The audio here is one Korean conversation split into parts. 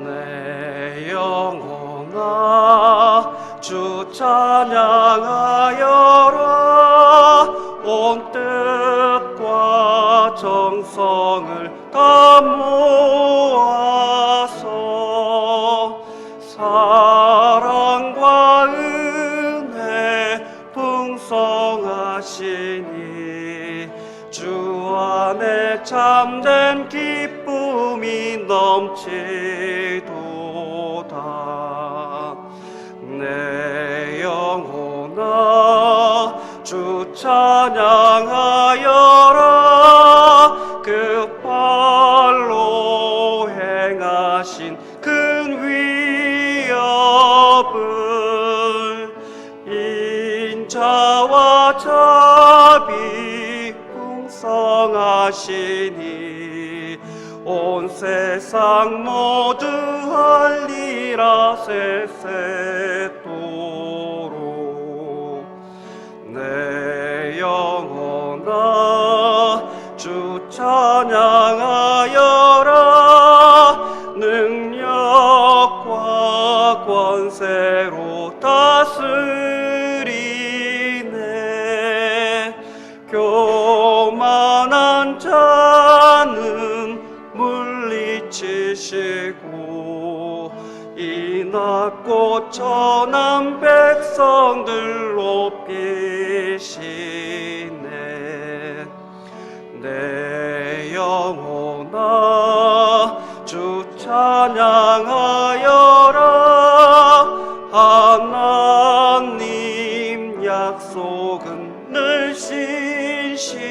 내 영혼아 주 찬양하여라. 온 뜻과 정성을 다 모아서 사랑과 은혜 풍성하시니 주 안에 참된 기쁨이 넘치도다. 내 영혼아 주 찬양하여라. 그 발로 행하신 큰 위협을 인자와 자비 풍성하시니 온 세상 모두 알리라 세세토록. 내 영혼아 주 찬양하여라. 능력과 권세로 다스리네. 교만한 자는 물리치시고 이 낮고 천한 백성들 높이시네. 내 영혼아 주 찬양하여라. 하나님 약속은 늘 신실해.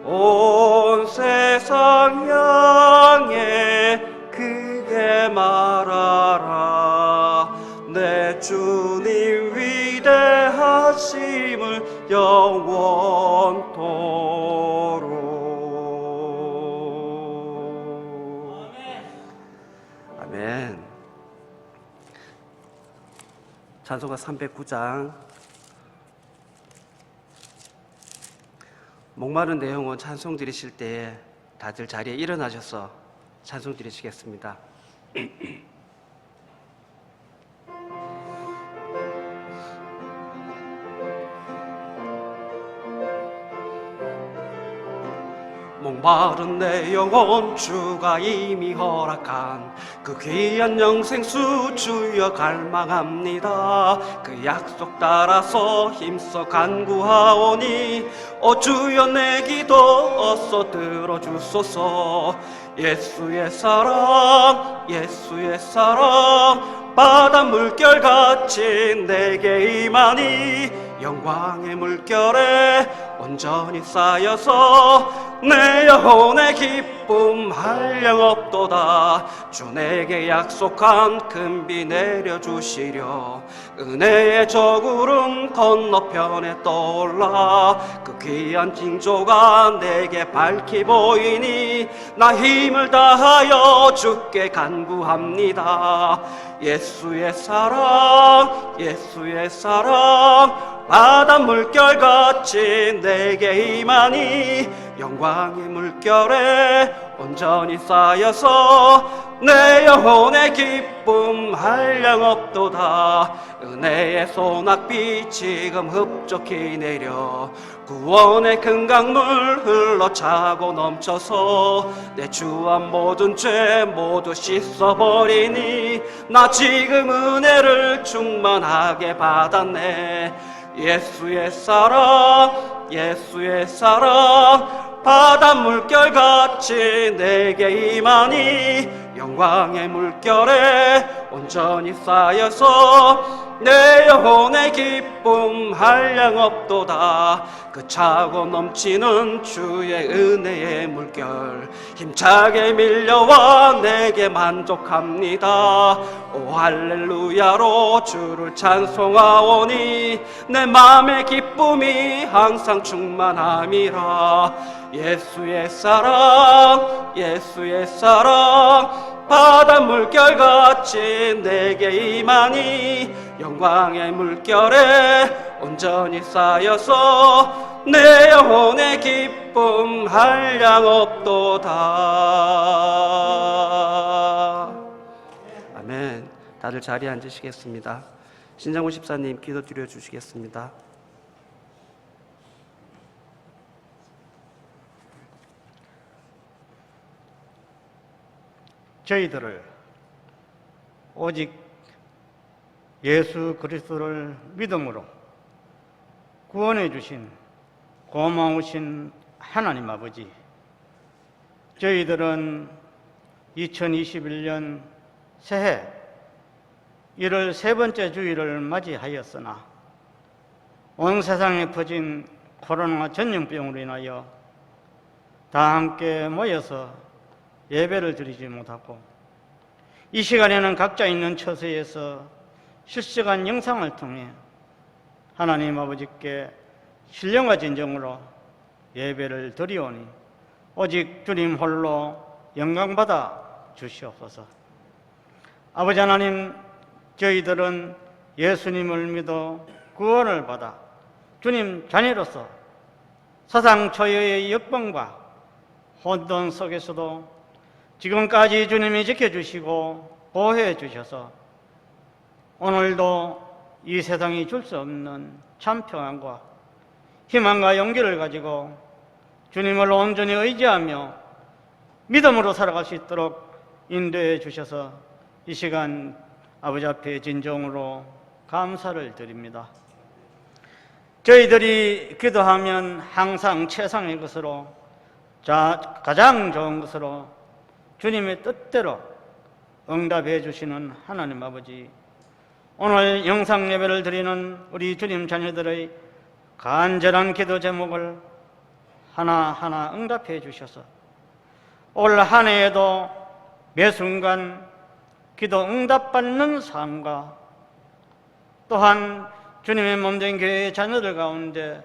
온 세상 향해 크게 말하라. 내 주님 위대하심을 영원토록. 아멘. 찬송가 309장. 목마른 내 영혼 찬송 드리실 때에 다들 자리에 일어나셔서 찬송 드리시겠습니다. 목마른 내 영혼 주가 이미 허락한 그 귀한 영생수 주여 갈망합니다. 그 약속 따라서 힘써 간구하오니 오 주여 내 기도 어서 들어주소서. 예수의 사랑 예수의 사랑 바다 물결같이 내게 임하니 영광의 물결에 온전히 쌓여서 내 영혼의 기쁨 한량없도다. 주 내게 약속한 큰 비 내려주시려 은혜의 저구름 건너편에 떠올라. 그 귀한 징조가 내게 밝히 보이니 나 힘을 다하여 주께 간구합니다. 예수의 사랑 예수의 사랑 바다 물결같이 내게 임하니 영광의 물결에 온전히 쌓여서 내 영혼의 기쁨 한량없도다. 은혜의 소낙비 지금 흡족히 내려 구원의 큰 강물 흘러차고 넘쳐서 내 주한 모든 죄 모두 씻어버리니 나 지금 은혜를 충만하게 받았네. 예수의 사랑 예수의 사랑 바다 물결같이 내게 임하니 영광의 물결에 온전히 쌓여서 내 영혼의 기쁨 한량없도다. 그 차고 넘치는 주의 은혜의 물결 힘차게 밀려와 내게 만족합니다. 오 할렐루야로 주를 찬송하오니 내 맘의 기쁨이 항상 충만함이라. 예수의 사랑 예수의 사랑 바다 물결같이 내게 임하니 영광의 물결에 온전히 쌓여서 내 영혼의 기쁨 기쁨할 양 없도다. 아멘. 다들 자리에 앉으시겠습니다. 신장훈 집사님 기도 드려 주시겠습니다. 저희들을 오직 예수 그리스도를 믿음으로 구원해 주신 고마우신 하나님 아버지, 저희들은 2021년 새해 1월 세 번째 주일을 맞이하였으나 온 세상에 퍼진 코로나 전염병으로 인하여 다 함께 모여서 예배를 드리지 못하고 이 시간에는 각자 있는 처소에서 실시간 영상을 통해 하나님 아버지께 신령과 진정으로 예배를 드리오니 오직 주님 홀로 영광받아 주시옵소서. 아버지 하나님, 저희들은 예수님을 믿어 구원을 받아 주님 자녀로서 사상 초유의 역병과 혼돈 속에서도 지금까지 주님이 지켜주시고 보호해 주셔서 오늘도 이 세상이 줄 수 없는 참 평안과 희망과 용기를 가지고 주님을 온전히 의지하며 믿음으로 살아갈 수 있도록 인도해 주셔서 이 시간 아버지 앞에 진정으로 감사를 드립니다. 저희들이 기도하면 항상 최상의 것으로 가장 좋은 것으로 주님의 뜻대로 응답해 주시는 하나님 아버지, 오늘 영상 예배를 드리는 우리 주님 자녀들의 간절한 기도 제목을 하나하나 응답해 주셔서 올 한 해에도 매 순간 기도 응답받는 삶과 또한 주님의 몸된 교회의 자녀들 가운데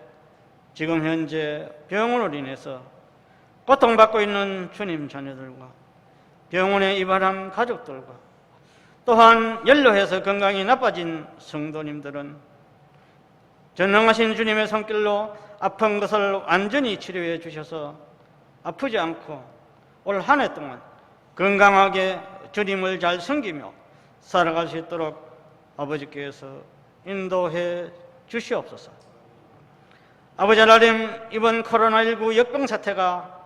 지금 현재 병으로 인해서 고통받고 있는 주님 자녀들과 병원에 입원한 가족들과 또한 연로해서 건강이 나빠진 성도님들은 전능하신 주님의 손길로 아픈 것을 완전히 치료해 주셔서 아프지 않고 올 한 해 동안 건강하게 주님을 잘 섬기며 살아갈 수 있도록 아버지께서 인도해 주시옵소서. 아버지 하나님, 이번 코로나19 역병 사태가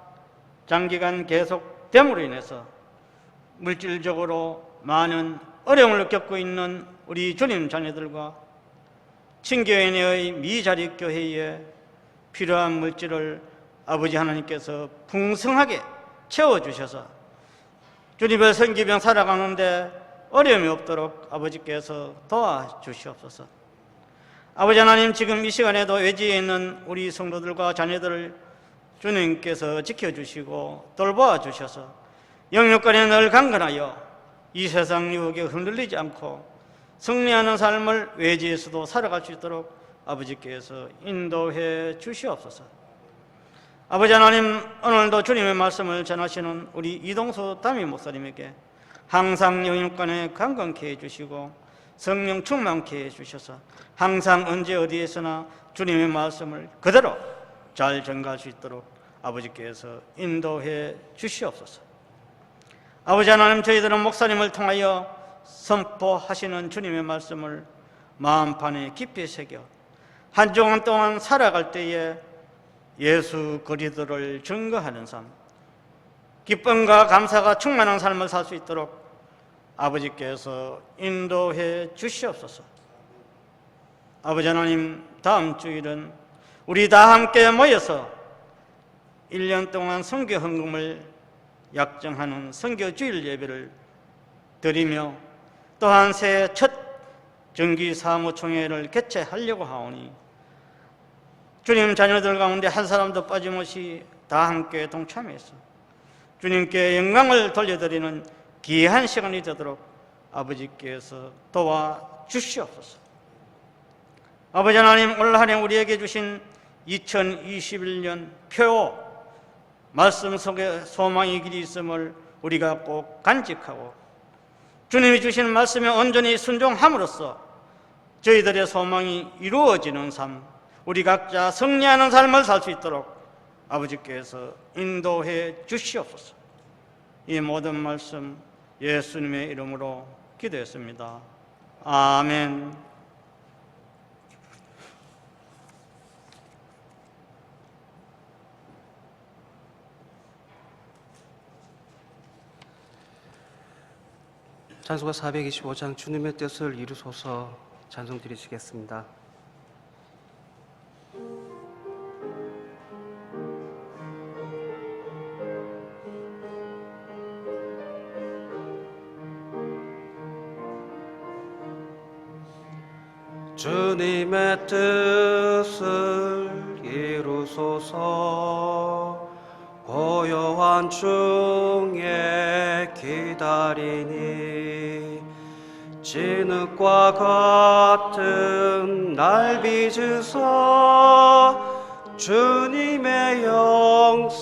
장기간 계속됨으로 인해서 물질적으로 많은 어려움을 겪고 있는 우리 주님 자녀들과 친교회 내의 미자립교회에 필요한 물질을 아버지 하나님께서 풍성하게 채워주셔서 주님의 섬기며 살아가는데 어려움이 없도록 아버지께서 도와주시옵소서. 아버지 하나님, 지금 이 시간에도 외지에 있는 우리 성도들과 자녀들을 주님께서 지켜주시고 돌보아 주셔서 영육간에 늘 강건하여 이 세상 유혹에 흔들리지 않고 승리하는 삶을 외지에서도 살아갈 수 있도록 아버지께서 인도해 주시옵소서. 아버지 하나님, 오늘도 주님의 말씀을 전하시는 우리 이동수 담임 목사님에게 항상 영육간에 강건케 해주시고 성령 충만케 해주셔서 항상 언제 어디에서나 주님의 말씀을 그대로 잘 전가할 수 있도록 아버지께서 인도해 주시옵소서. 아버지 하나님, 저희들은 목사님을 통하여 선포하시는 주님의 말씀을 마음판에 깊이 새겨 한 주간 동안 살아갈 때에 예수 그리스도를 증거하는 삶, 기쁨과 감사가 충만한 삶을 살 수 있도록 아버지께서 인도해 주시옵소서. 아버지 하나님, 다음 주일은 우리 다 함께 모여서 1년 동안 선교 헌금을 약정하는 선교 주일 예배를 드리며 또한 새해 첫 정기 사무총회를 개최하려고 하오니 주님 자녀들 가운데 한 사람도 빠짐없이 다 함께 동참해서 주님께 영광을 돌려드리는 귀한 시간이 되도록 아버지께서 도와주시옵소서. 아버지 하나님, 올 한 해 우리에게 주신 2021년 표어 말씀 속에 소망의 길이 있음을 우리가 꼭 간직하고 주님이 주신 말씀에 온전히 순종함으로써 저희들의 소망이 이루어지는 삶, 우리 각자 승리하는 삶을 살 수 있도록 아버지께서 인도해 주시옵소서. 이 모든 말씀 예수님의 이름으로 기도했습니다. 아멘. 찬송가 425장 주님의 뜻을 이루소서 찬송 드리시겠습니다. 주님의 뜻을 이루소서 고요한 중에 기다리니 진흙과 같은 날 빚으사 주님의 영상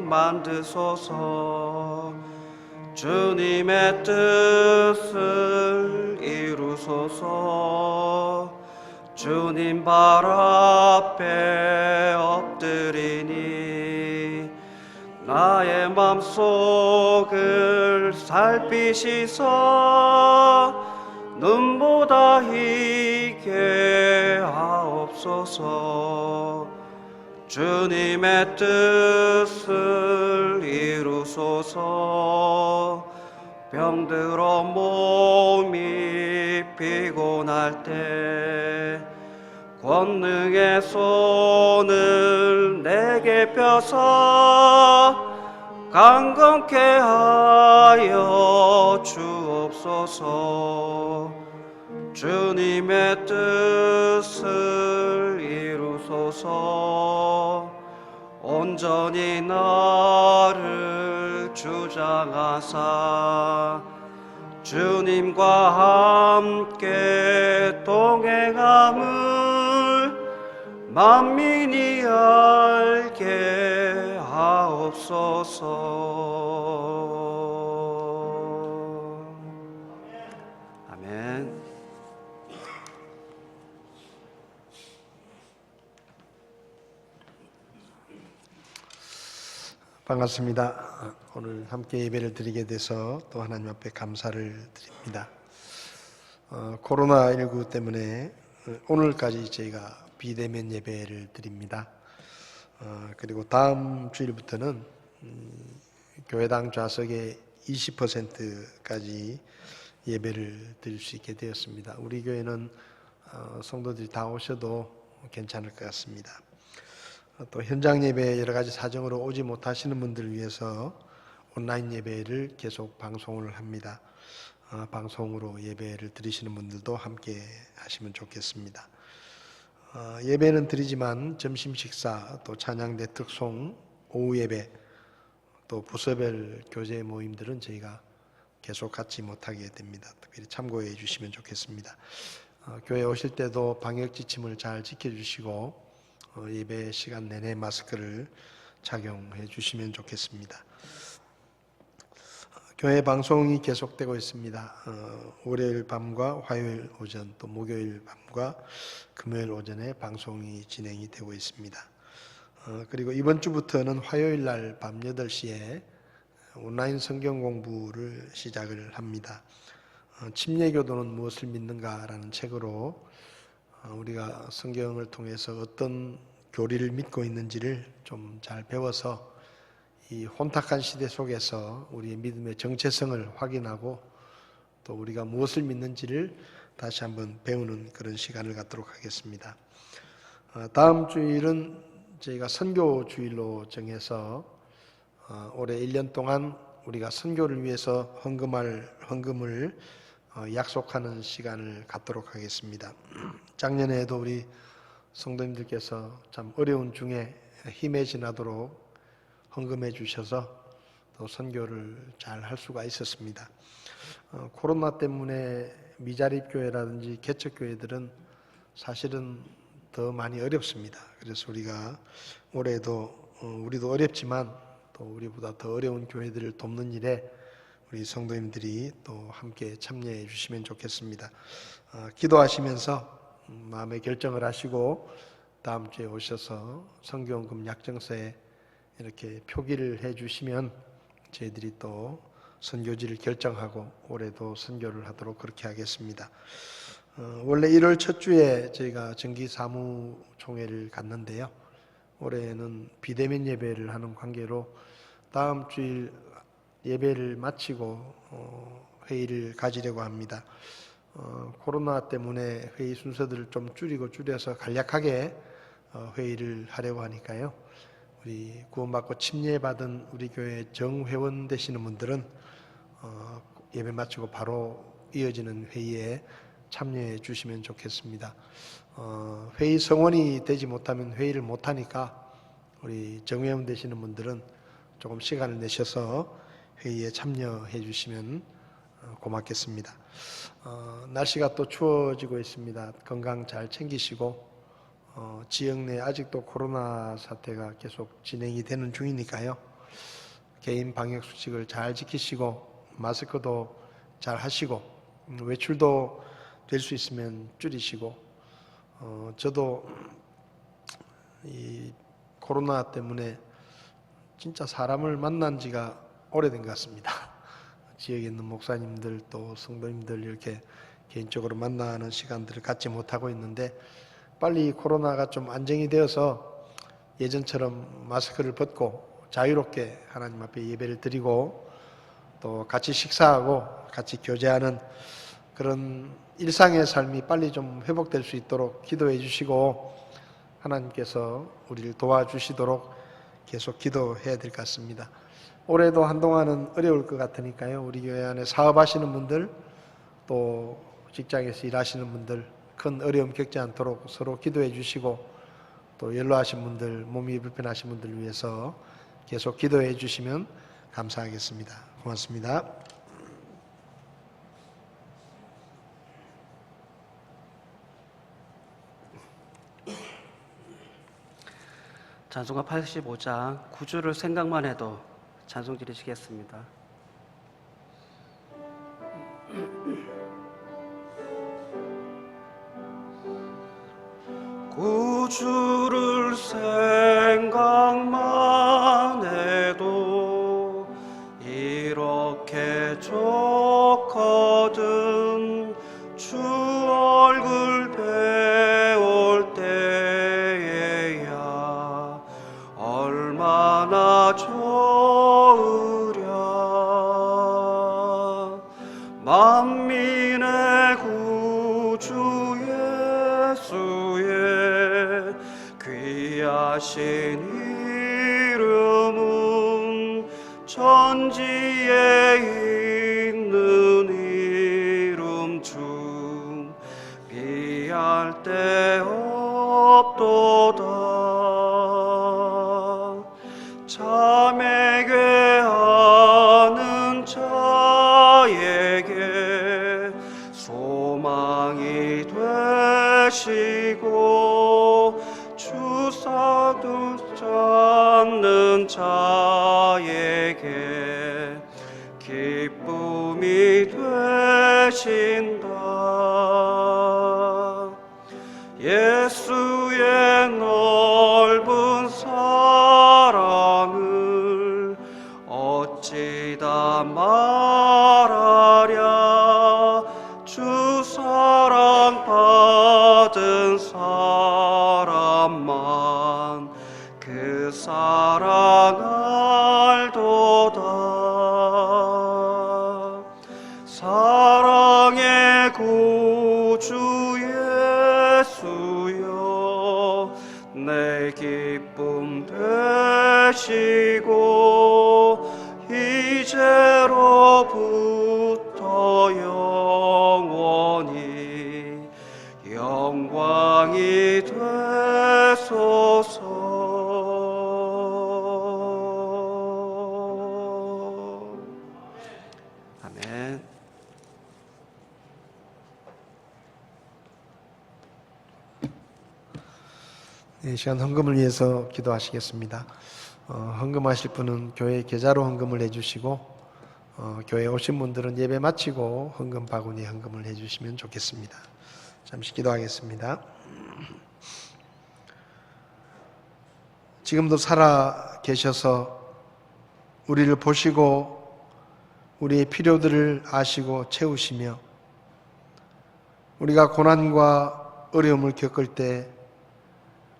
만드소서 주님의 뜻을 이루소서 주님 발 앞에 엎드리니 나의 맘속을 살피시사 눈보다 희게 하옵소서 주님의 뜻을 이루소서 병들어 몸이 피곤할 때 권능의 손을 내게 펴사 강건케 하여 주옵소서 주님의 뜻을 이루소서 온전히 나를 주장하사 주님과 함께 동행함을 만민이 알게 하옵소서. 아멘. 반갑습니다. 오늘 함께 예배를 드리게 돼서 또 하나님 앞에 감사를 드립니다. 코로나19 때문에 오늘까지 저희가 비대면 예배를 드립니다. 그리고 다음 주일부터는 교회당 좌석의 20%까지 예배를 드릴 수 있게 되었습니다. 우리 교회는 성도들이 다 오셔도 괜찮을 것 같습니다. 또 현장 예배 여러 가지 사정으로 오지 못하시는 분들을 위해서 온라인 예배를 계속 방송을 합니다. 방송으로 예배를 드리시는 분들도 함께 하시면 좋겠습니다. 예배는 드리지만 점심 식사, 또 찬양대 특송, 오후 예배, 또 부서별 교제 모임들은 저희가 계속 갖지 못하게 됩니다. 특별히 참고해 주시면 좋겠습니다. 교회 오실 때도 방역 지침을 잘 지켜주시고 예배 시간 내내 마스크를 착용해 주시면 좋겠습니다. 교회 방송이 계속되고 있습니다. 월요일 밤과 화요일 오전 또 목요일 밤과 금요일 오전에 방송이 진행이 되고 있습니다. 그리고 이번 주부터는 화요일 날 밤 8시에 온라인 성경 공부를 시작을 합니다. 침례교도는 무엇을 믿는가라는 책으로 우리가 성경을 통해서 어떤 교리를 믿고 있는지를 좀 잘 배워서 이 혼탁한 시대 속에서 우리의 믿음의 정체성을 확인하고 또 우리가 무엇을 믿는지를 다시 한번 배우는 그런 시간을 갖도록 하겠습니다. 다음 주일은 저희가 선교 주일로 정해서 올해 1년 동안 우리가 선교를 위해서 헌금을 약속하는 시간을 갖도록 하겠습니다. 작년에도 우리 성도님들께서 참 어려운 중에 힘에 지나도록 헌금해 주셔서 또 선교를 잘 할 수가 있었습니다. 코로나 때문에 미자립 교회라든지 개척 교회들은 사실은 더 많이 어렵습니다. 그래서 우리가 올해도 우리도 어렵지만 또 우리보다 더 어려운 교회들을 돕는 일에 우리 성도님들이 또 함께 참여해 주시면 좋겠습니다. 기도하시면서 마음의 결정을 하시고 다음 주에 오셔서 선교헌금 약정서에 이렇게 표기를 해주시면 저희들이 또 선교지를 결정하고 올해도 선교를 하도록 그렇게 하겠습니다. 원래 1월 첫 주에 저희가 정기 사무총회를 갔는데요. 올해는 비대면 예배를 하는 관계로 다음 주일 예배를 마치고 회의를 가지려고 합니다. 코로나 때문에 회의 순서들을 좀 줄여서 간략하게 회의를 하려고 하니까요. 우리 구원받고 침례받은 우리 교회 정회원 되시는 분들은 예배 마치고 바로 이어지는 회의에 참여해 주시면 좋겠습니다. 회의 성원이 되지 못하면 회의를 못하니까 우리 정회원 되시는 분들은 조금 시간을 내셔서 회의에 참여해 주시면 고맙겠습니다. 날씨가 또 추워지고 있습니다. 건강 잘 챙기시고 지역 내 아직도 코로나 사태가 계속 진행이 되는 중이니까요. 개인 방역 수칙을 잘 지키시고 마스크도 잘 하시고 외출도 될 수 있으면 줄이시고 저도 이 코로나 때문에 진짜 사람을 만난 지가 오래된 것 같습니다. 지역에 있는 목사님들 또 성도님들 이렇게 개인적으로 만나는 시간들을 갖지 못하고 있는데 빨리 코로나가 좀 안정이 되어서 예전처럼 마스크를 벗고 자유롭게 하나님 앞에 예배를 드리고 또 같이 식사하고 같이 교제하는 그런 일상의 삶이 빨리 좀 회복될 수 있도록 기도해 주시고 하나님께서 우리를 도와주시도록 계속 기도해야 될 것 같습니다. 올해도 한동안은 어려울 것 같으니까요. 우리 교회 안에 사업하시는 분들 또 직장에서 일하시는 분들 큰 어려움 겪지 않도록 서로 기도해 주시고 또 연로하신 분들 몸이 불편하신 분들 위해서 계속 기도해 주시면 감사하겠습니다. 고맙습니다. 찬송가 85장 구주를 생각만 해도 찬송 드리시겠습니다. 구주를 생각만 해도 이렇게 좋거든. 주 얼굴 배울 때에야 얼마나 좋으랴. 만민의 구주 예수의 귀하신 이름은 천지에 있는 이름 중 비할 데 없도다. 참에게 하는 자에게 소망이 되시고 주사도 찾는 자에게 기쁨이 되신다. 예수의 넓은 사랑을 어찌 다 말하랴. 주 사랑 받은 사람만 그 사랑 알도다. 사랑의 구주 예수여 내 기쁨 되시고 이제로부터 영원히 영광이 되소서. 아멘. 이 시간 헌금을 위해서 기도하시겠습니다. 헌금하실 분은 교회 계좌로 헌금을 해주시고 교회 오신 분들은 예배 마치고 헌금 바구니에 헌금을 해주시면 좋겠습니다. 잠시 기도하겠습니다. 지금도 살아 계셔서 우리를 보시고 우리의 필요들을 아시고 채우시며 우리가 고난과 어려움을 겪을 때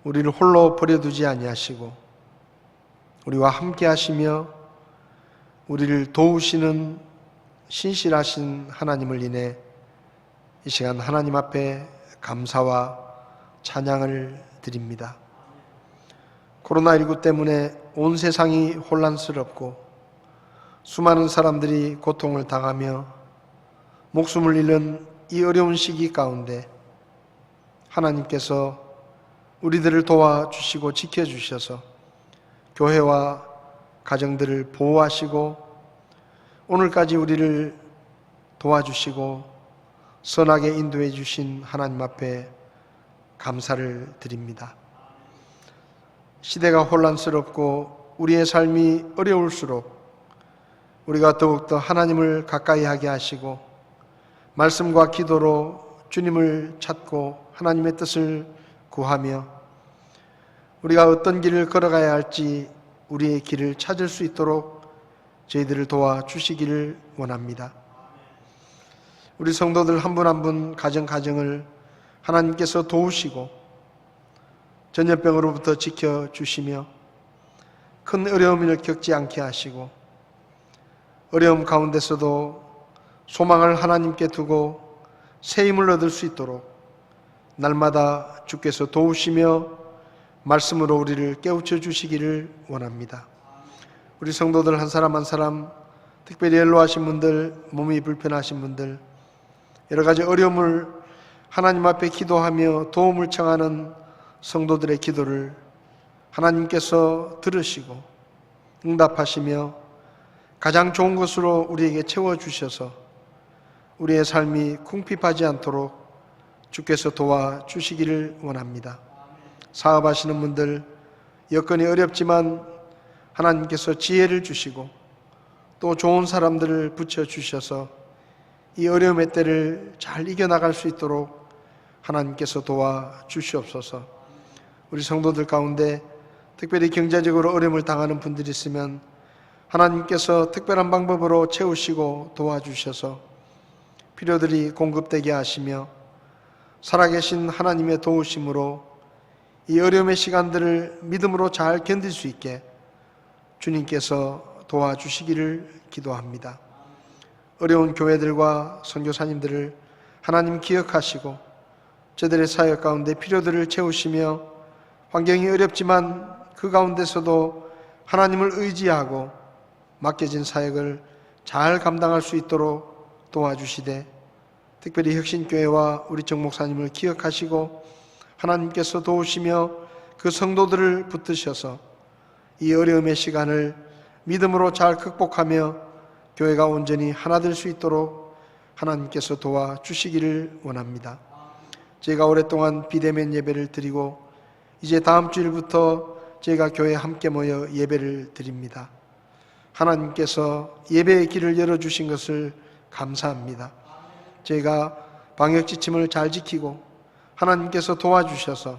우리를 홀로 버려두지 아니하시고 우리와 함께 하시며 우리를 도우시는 신실하신 하나님을 인해 이 시간 하나님 앞에 감사와 찬양을 드립니다. 코로나19 때문에 온 세상이 혼란스럽고 수많은 사람들이 고통을 당하며 목숨을 잃는 이 어려운 시기 가운데 하나님께서 우리들을 도와주시고 지켜주셔서 교회와 가정들을 보호하시고 오늘까지 우리를 도와주시고 선하게 인도해 주신 하나님 앞에 감사를 드립니다. 시대가 혼란스럽고 우리의 삶이 어려울수록 우리가 더욱더 하나님을 가까이 하게 하시고 말씀과 기도로 주님을 찾고 하나님의 뜻을 구하며 우리가 어떤 길을 걸어가야 할지 우리의 길을 찾을 수 있도록 저희들을 도와주시기를 원합니다. 우리 성도들 한 분 한 분 가정을 하나님께서 도우시고 전염병으로부터 지켜주시며 큰 어려움을 겪지 않게 하시고 어려움 가운데서도 소망을 하나님께 두고 새 힘을 얻을 수 있도록 날마다 주께서 도우시며 말씀으로 우리를 깨우쳐 주시기를 원합니다. 우리 성도들 한 사람 한 사람, 특별히 연로하신 분들, 몸이 불편하신 분들, 여러 가지 어려움을 하나님 앞에 기도하며 도움을 청하는 성도들의 기도를 하나님께서 들으시고 응답하시며 가장 좋은 것으로 우리에게 채워주셔서 우리의 삶이 궁핍하지 않도록 주께서 도와주시기를 원합니다. 사업하시는 분들, 여건이 어렵지만 하나님께서 지혜를 주시고 또 좋은 사람들을 붙여주셔서 이 어려움의 때를 잘 이겨나갈 수 있도록 하나님께서 도와주시옵소서. 우리 성도들 가운데 특별히 경제적으로 어려움을 당하는 분들이 있으면 하나님께서 특별한 방법으로 채우시고 도와주셔서 필요들이 공급되게 하시며 살아계신 하나님의 도우심으로 이 어려움의 시간들을 믿음으로 잘 견딜 수 있게 주님께서 도와주시기를 기도합니다. 어려운 교회들과 선교사님들을 하나님 기억하시고 저들의 사역 가운데 필요들을 채우시며 환경이 어렵지만 그 가운데서도 하나님을 의지하고 맡겨진 사역을 잘 감당할 수 있도록 도와주시되 특별히 혁신교회와 우리 정 목사님을 기억하시고 하나님께서 도우시며 그 성도들을 붙드셔서 이 어려움의 시간을 믿음으로 잘 극복하며 교회가 온전히 하나 될 수 있도록 하나님께서 도와주시기를 원합니다. 저희가 오랫동안 비대면 예배를 드리고 이제 다음 주일부터 저희가 교회에 함께 모여 예배를 드립니다. 하나님께서 예배의 길을 열어주신 것을 감사합니다. 저희가 방역 지침을 잘 지키고 하나님께서 도와주셔서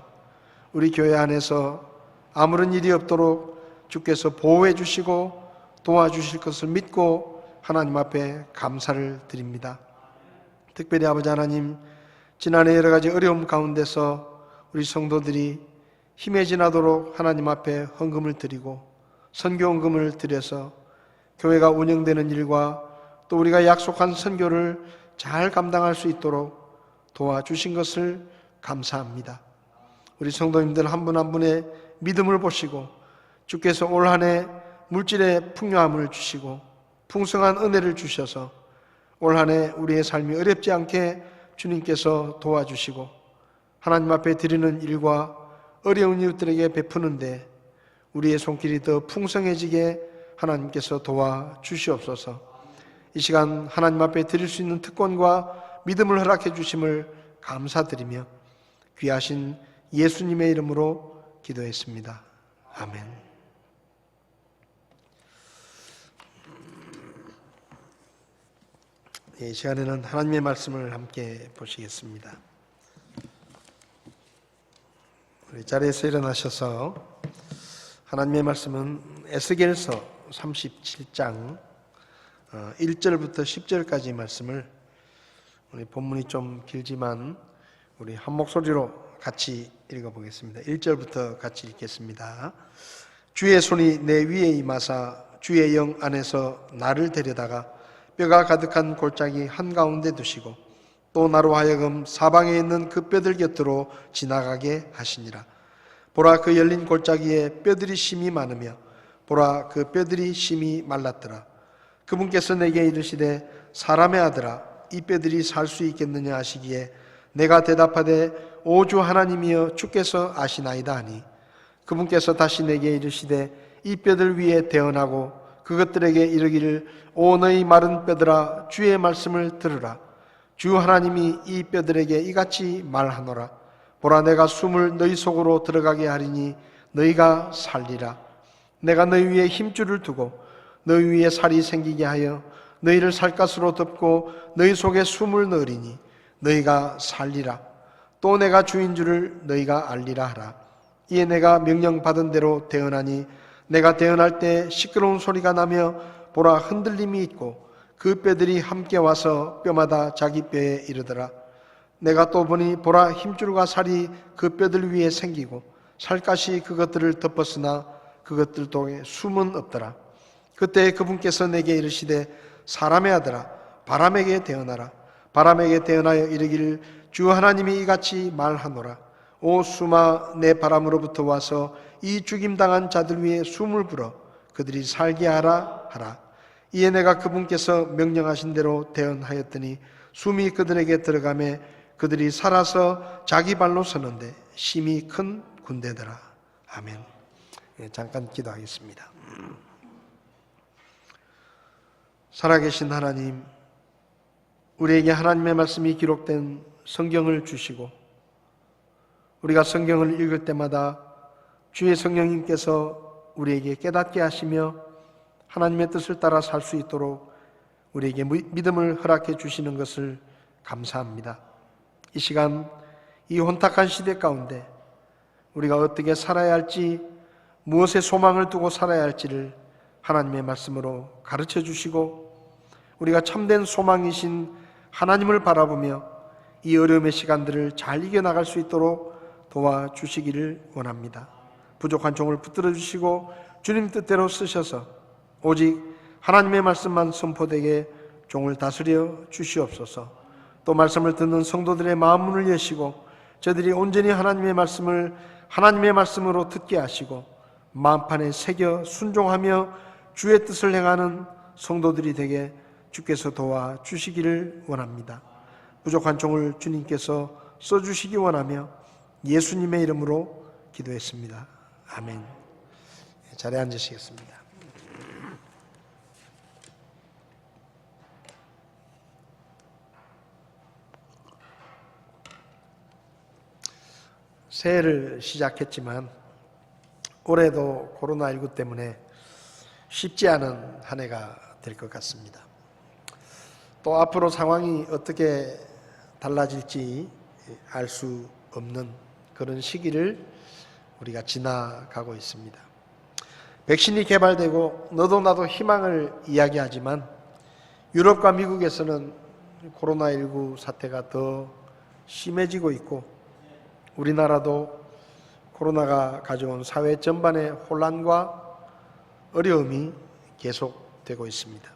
우리 교회 안에서 아무런 일이 없도록 주께서 보호해 주시고 도와주실 것을 믿고 하나님 앞에 감사를 드립니다. 특별히 아버지 하나님, 지난해 여러 가지 어려움 가운데서 우리 성도들이 힘에 지나도록 하나님 앞에 헌금을 드리고 선교헌금을 드려서 교회가 운영되는 일과 또 우리가 약속한 선교를 잘 감당할 수 있도록 도와주신 것을 감사합니다. 우리 성도님들 한 분 한 분의 믿음을 보시고 주께서 올 한 해 물질의 풍요함을 주시고 풍성한 은혜를 주셔서 올 한 해 우리의 삶이 어렵지 않게 주님께서 도와주시고 하나님 앞에 드리는 일과 어려운 이웃들에게 베푸는데 우리의 손길이 더 풍성해지게 하나님께서 도와주시옵소서. 이 시간 하나님 앞에 드릴 수 있는 특권과 믿음을 허락해 주심을 감사드리며 귀하신 예수님의 이름으로 기도했습니다. 아멘. 이 시간에는 하나님의 말씀을 함께 보시겠습니다. 우리 자리에서 일어나셔서 하나님의 말씀은 에스겔서 37장 1절부터 10절까지 말씀을, 우리 본문이 좀 길지만 우리 한 목소리로 같이 읽어보겠습니다. 1절부터 같이 읽겠습니다. 주의 손이 내 위에 임하사 주의 영 안에서 나를 데려다가 뼈가 가득한 골짜기 한가운데 두시고 또 나로 하여금 사방에 있는 그 뼈들 곁으로 지나가게 하시니라. 보라, 그 열린 골짜기에 뼈들이 심이 많으며 보라, 그 뼈들이 심이 말랐더라. 그분께서 내게 이르시되 사람의 아들아, 이 뼈들이 살 수 있겠느냐 하시기에 내가 대답하되 오 주 하나님이여 주께서 아시나이다 하니, 그분께서 다시 내게 이르시되 이 뼈들 위에 대언하고 그것들에게 이르기를 오 너희 마른 뼈들아, 주의 말씀을 들으라. 주 하나님이 이 뼈들에게 이같이 말하노라. 보라, 내가 숨을 너희 속으로 들어가게 하리니 너희가 살리라. 내가 너희 위에 힘줄을 두고 너희 위에 살이 생기게 하여 너희를 살갗으로 덮고 너희 속에 숨을 넣으리니 너희가 살리라. 또 내가 주인 줄을 너희가 알리라 하라. 이에 내가 명령받은 대로 대언하니 내가 대언할 때 시끄러운 소리가 나며 보라, 흔들림이 있고 그 뼈들이 함께 와서 뼈마다 자기 뼈에 이르더라. 내가 또 보니 보라, 힘줄과 살이 그 뼈들 위에 생기고 살갗이 그것들을 덮었으나 그것들 동에 숨은 없더라. 그때 그분께서 내게 이르시되 사람의 아들아, 바람에게 대언하라. 바람에게 대언하여 이르기를 주 하나님이 이같이 말하노라. 오 숨아, 내 바람으로부터 와서 이 죽임당한 자들 위에 숨을 불어 그들이 살게 하라 하라. 이에 내가 그분께서 명령하신 대로 대언하였더니 숨이 그들에게 들어가매 그들이 살아서 자기 발로 서는데 심히 큰 군대더라. 아멘. 잠깐 기도하겠습니다. 살아계신 하나님, 우리에게 하나님의 말씀이 기록된 성경을 주시고 우리가 성경을 읽을 때마다 주의 성령님께서 우리에게 깨닫게 하시며 하나님의 뜻을 따라 살 수 있도록 우리에게 믿음을 허락해 주시는 것을 감사합니다. 이 시간, 이 혼탁한 시대 가운데 우리가 어떻게 살아야 할지, 무엇에 소망을 두고 살아야 할지를 하나님의 말씀으로 가르쳐 주시고 우리가 참된 소망이신 하나님을 바라보며 이 어려움의 시간들을 잘 이겨나갈 수 있도록 도와주시기를 원합니다. 부족한 종을 붙들어 주시고 주님 뜻대로 쓰셔서 오직 하나님의 말씀만 선포되게 종을 다스려 주시옵소서. 또 말씀을 듣는 성도들의 마음문을 여시고 저들이 온전히 하나님의 말씀을 하나님의 말씀으로 듣게 하시고 마음판에 새겨 순종하며 주의 뜻을 행하는 성도들이 되게 주께서 도와주시기를 원합니다. 부족한 종을 주님께서 써주시기 원하며 예수님의 이름으로 기도했습니다. 아멘. 자리에 앉으시겠습니다. 새해를 시작했지만 올해도 코로나19 때문에 쉽지 않은 한 해가 될 것 같습니다. 또 앞으로 상황이 어떻게 달라질지 알 수 없는 그런 시기를 우리가 지나가고 있습니다. 백신이 개발되고 너도 나도 희망을 이야기하지만 유럽과 미국에서는 코로나19 사태가 더 심해지고 있고 우리나라도 코로나가 가져온 사회 전반의 혼란과 어려움이 계속되고 있습니다.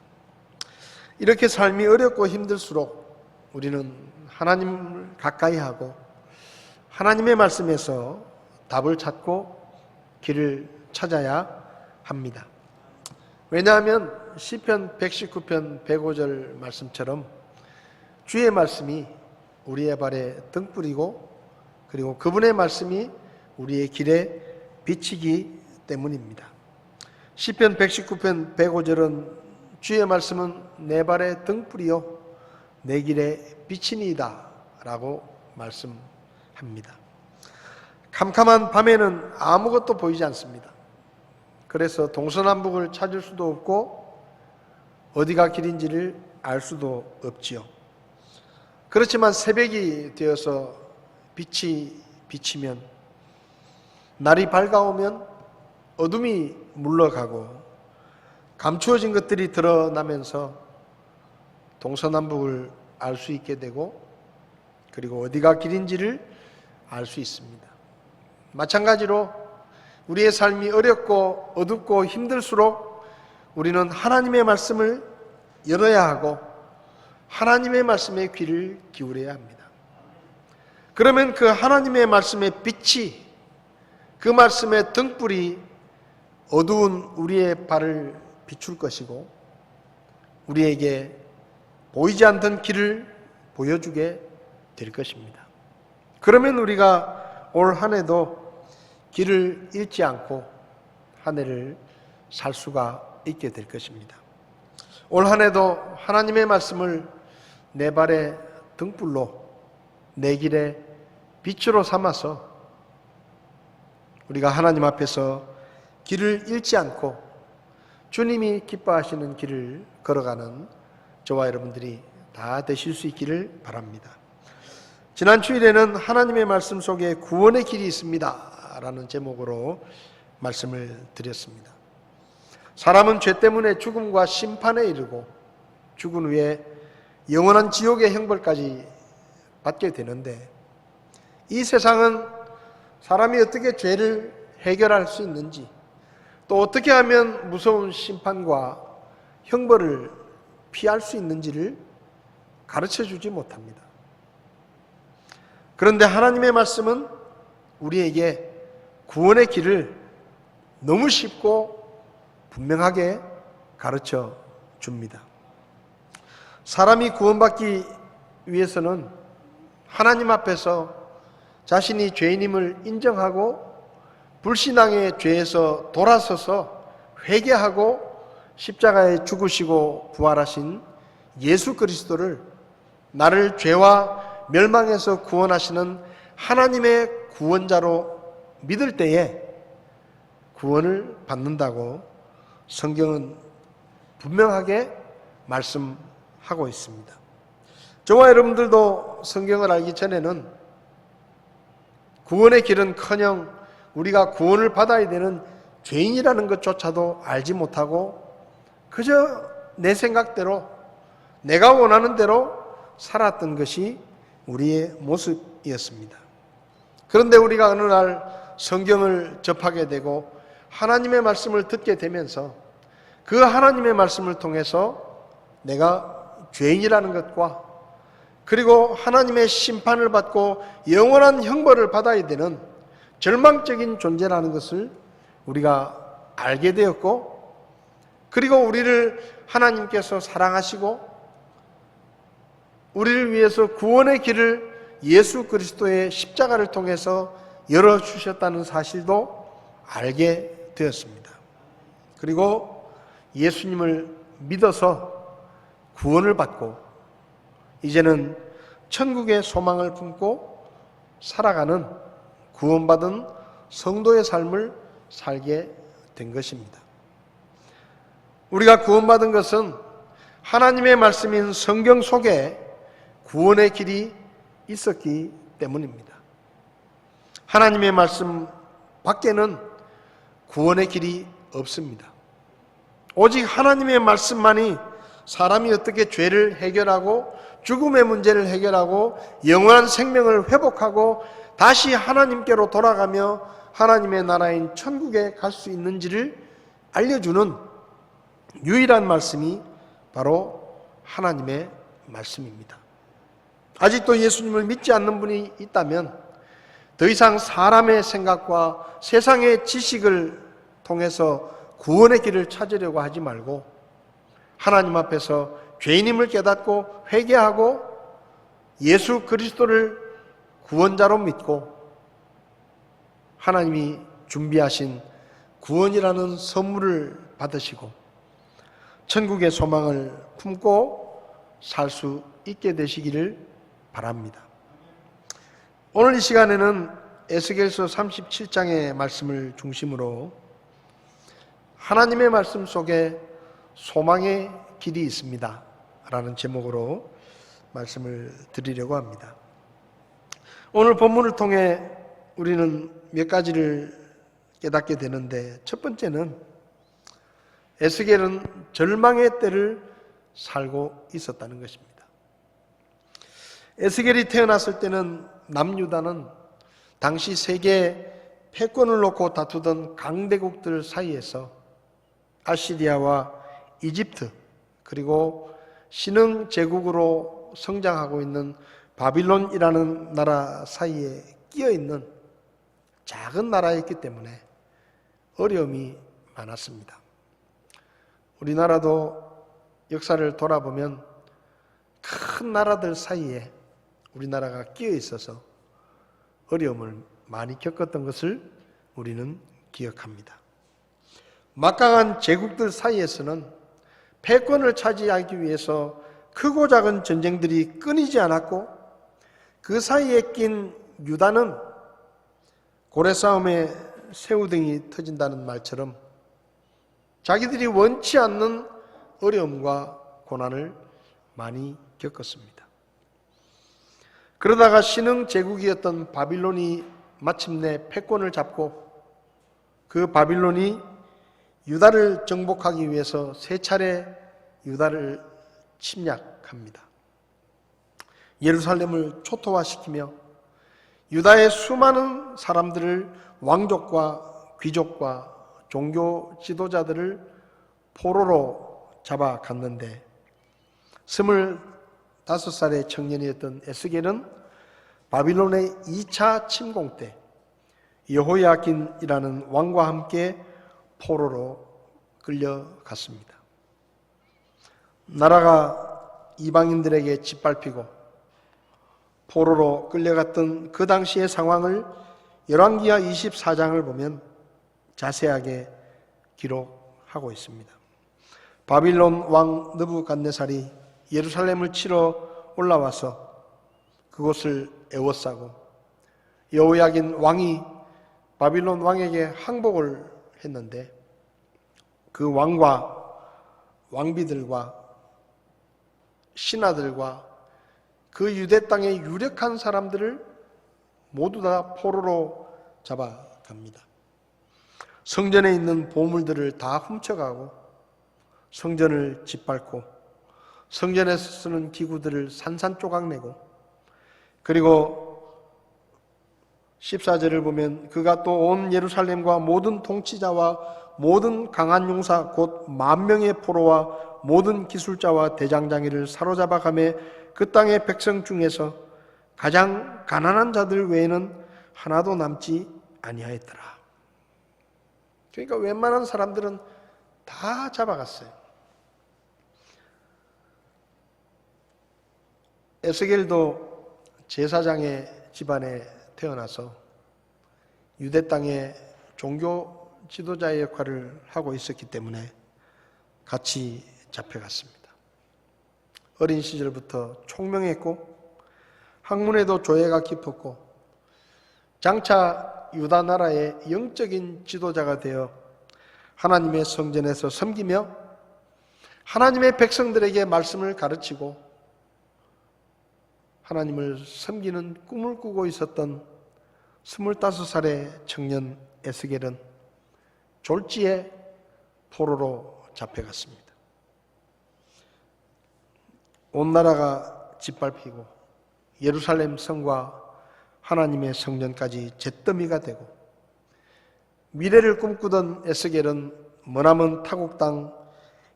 이렇게 삶이 어렵고 힘들수록 우리는 하나님을 가까이 하고 하나님의 말씀에서 답을 찾고 길을 찾아야 합니다. 왜냐하면 시편 119편 105절 말씀처럼 주의 말씀이 우리의 발에 등불이고 그리고 그분의 말씀이 우리의 길에 비치기 때문입니다. 시편 119편 105절은 주의 말씀은 내 발에 등불이요 내 길에 빛이니이다 라고 말씀합니다. 캄캄한 밤에는 아무것도 보이지 않습니다. 그래서 동서남북을 찾을 수도 없고 어디가 길인지를 알 수도 없지요. 그렇지만 새벽이 되어서 빛이 비치면 날이 밝아오면 어둠이 물러가고 감추어진 것들이 드러나면서 동서남북을 알 수 있게 되고 그리고 어디가 길인지를 알 수 있습니다. 마찬가지로 우리의 삶이 어렵고 어둡고 힘들수록 우리는 하나님의 말씀을 열어야 하고 하나님의 말씀에 귀를 기울여야 합니다. 그러면 그 하나님의 말씀의 빛이, 그 말씀의 등불이 어두운 우리의 발을 비출 것이고 우리에게 보이지 않던 길을 보여주게 될 것입니다. 그러면 우리가 올 한 해도 길을 잃지 않고 한 해를 살 수가 있게 될 것입니다. 올 한 해도 하나님의 말씀을 내 발의 등불로, 내 길의 빛으로 삼아서 우리가 하나님 앞에서 길을 잃지 않고 주님이 기뻐하시는 길을 걸어가는 저와 여러분들이 다 되실 수 있기를 바랍니다. 지난 주일에는 하나님의 말씀 속에 구원의 길이 있습니다 라는 제목으로 말씀을 드렸습니다. 사람은 죄 때문에 죽음과 심판에 이르고 죽은 후에 영원한 지옥의 형벌까지 받게 되는데, 이 세상은 사람이 어떻게 죄를 해결할 수 있는지, 또 어떻게 하면 무서운 심판과 형벌을 피할 수 있는지를 가르쳐 주지 못합니다. 그런데 하나님의 말씀은 우리에게 구원의 길을 너무 쉽고 분명하게 가르쳐 줍니다. 사람이 구원받기 위해서는 하나님 앞에서 자신이 죄인임을 인정하고 불신앙의 죄에서 돌아서서 회개하고 십자가에 죽으시고 부활하신 예수 그리스도를 나를 죄와 멸망에서 구원하시는 하나님의 구원자로 믿을 때에 구원을 받는다고 성경은 분명하게 말씀하고 있습니다. 저와 여러분들도 성경을 알기 전에는 구원의 길은커녕 우리가 구원을 받아야 되는 죄인이라는 것조차도 알지 못하고 그저 내 생각대로, 내가 원하는 대로 살았던 것이 우리의 모습이었습니다. 그런데 우리가 어느 날 성경을 접하게 되고 하나님의 말씀을 듣게 되면서 그 하나님의 말씀을 통해서 내가 죄인이라는 것과 그리고 하나님의 심판을 받고 영원한 형벌을 받아야 되는 절망적인 존재라는 것을 우리가 알게 되었고, 그리고 우리를 하나님께서 사랑하시고 우리를 위해서 구원의 길을 예수 그리스도의 십자가를 통해서 열어주셨다는 사실도 알게 되었습니다. 그리고 예수님을 믿어서 구원을 받고 이제는 천국의 소망을 품고 살아가는 구원받은 성도의 삶을 살게 된 것입니다. 우리가 구원받은 것은 하나님의 말씀인 성경 속에 구원의 길이 있었기 때문입니다. 하나님의 말씀 밖에는 구원의 길이 없습니다. 오직 하나님의 말씀만이 사람이 어떻게 죄를 해결하고 죽음의 문제를 해결하고 영원한 생명을 회복하고 다시 하나님께로 돌아가며 하나님의 나라인 천국에 갈 수 있는지를 알려주는 유일한 말씀이 바로 하나님의 말씀입니다. 아직도 예수님을 믿지 않는 분이 있다면 더 이상 사람의 생각과 세상의 지식을 통해서 구원의 길을 찾으려고 하지 말고 하나님 앞에서 죄인임을 깨닫고 회개하고 예수 그리스도를 구원자로 믿고 하나님이 준비하신 구원이라는 선물을 받으시고 천국의 소망을 품고 살 수 있게 되시기를 바랍니다. 오늘 이 시간에는 에스겔서 37장의 말씀을 중심으로 하나님의 말씀 속에 소망의 길이 있습니다 라는 제목으로 말씀을 드리려고 합니다. 오늘 본문을 통해 우리는 몇 가지를 깨닫게 되는데, 첫 번째는 에스겔은 절망의 때를 살고 있었다는 것입니다. 에스겔이 태어났을 때는 남유다는 당시 세계 패권을 놓고 다투던 강대국들 사이에서 아시리아와 이집트, 그리고 신흥 제국으로 성장하고 있는 바빌론이라는 나라 사이에 끼어 있는 작은 나라였기 때문에 어려움이 많았습니다. 우리나라도 역사를 돌아보면 큰 나라들 사이에 우리나라가 끼어 있어서 어려움을 많이 겪었던 것을 우리는 기억합니다. 막강한 제국들 사이에서는 패권을 차지하기 위해서 크고 작은 전쟁들이 끊이지 않았고, 그 사이에 낀 유다는 고래싸움에 새우등이 터진다는 말처럼 자기들이 원치 않는 어려움과 고난을 많이 겪었습니다. 그러다가 신흥 제국이었던 바빌론이 마침내 패권을 잡고, 그 바빌론이 유다를 정복하기 위해서 세 차례 유다를 침략합니다. 예루살렘을 초토화시키며 유다의 수많은 사람들을, 왕족과 귀족과 종교 지도자들을 포로로 잡아갔는데, 25살의 청년이었던 에스겔은 바빌론의 2차 침공 때 여호야긴이라는 왕과 함께 포로로 끌려갔습니다. 나라가 이방인들에게 짓밟히고 포로로 끌려갔던 그 당시의 상황을 열왕기하 24장을 보면 자세하게 기록하고 있습니다. 바빌론 왕 느부갓네살이 예루살렘을 치러 올라와서 그곳을 에워싸고, 여호야긴 왕이 바빌론 왕에게 항복을 했는데, 그 왕과 왕비들과 신하들과 그 유대 땅의 유력한 사람들을 모두 다 포로로 잡아갑니다. 성전에 있는 보물들을 다 훔쳐가고, 성전을 짓밟고, 성전에서 쓰는 기구들을 산산조각내고, 그리고 14절을 보면 그가 또 온 예루살렘과 모든 통치자와 모든 강한 용사 곧 10,000명의 포로와 모든 기술자와 대장장이를 사로잡아가매 그 땅의 백성 중에서 가장 가난한 자들 외에는 하나도 남지 아니하였더라. 그러니까 웬만한 사람들은 다 잡아갔어요. 에스겔도 제사장의 집안에 태어나서 유대 땅의 종교 지도자의 역할을 하고 있었기 때문에 같이 잡혀갔습니다. 어린 시절부터 총명했고 학문에도 조예가 깊었고 장차 유다 나라의 영적인 지도자가 되어 하나님의 성전에서 섬기며 하나님의 백성들에게 말씀을 가르치고 하나님을 섬기는 꿈을 꾸고 있었던 25살의 청년 에스겔은 졸지에 포로로 잡혀갔습니다. 온 나라가 짓밟히고 예루살렘 성과 하나님의 성전까지 잿더미가 되고 미래를 꿈꾸던 에스겔은 머나먼 타국 땅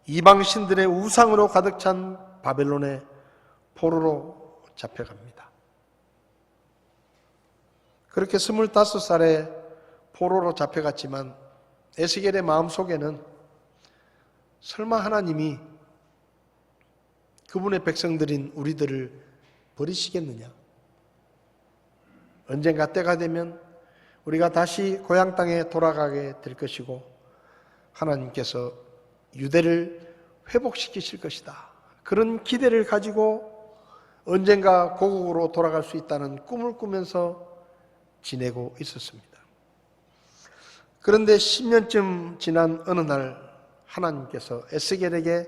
이방신들의 우상으로 가득 찬 바벨론의 포로로 잡혀갑니다. 그렇게 25살에 포로로 잡혀갔지만 에스겔의 마음속에는 설마 하나님이 그분의 백성들인 우리들을 버리시겠느냐? 언젠가 때가 되면 우리가 다시 고향 땅에 돌아가게 될 것이고 하나님께서 유대를 회복시키실 것이다. 그런 기대를 가지고 언젠가 고국으로 돌아갈 수 있다는 꿈을 꾸면서 지내고 있었습니다. 그런데 10년쯤 지난 어느 날 하나님께서 에스겔에게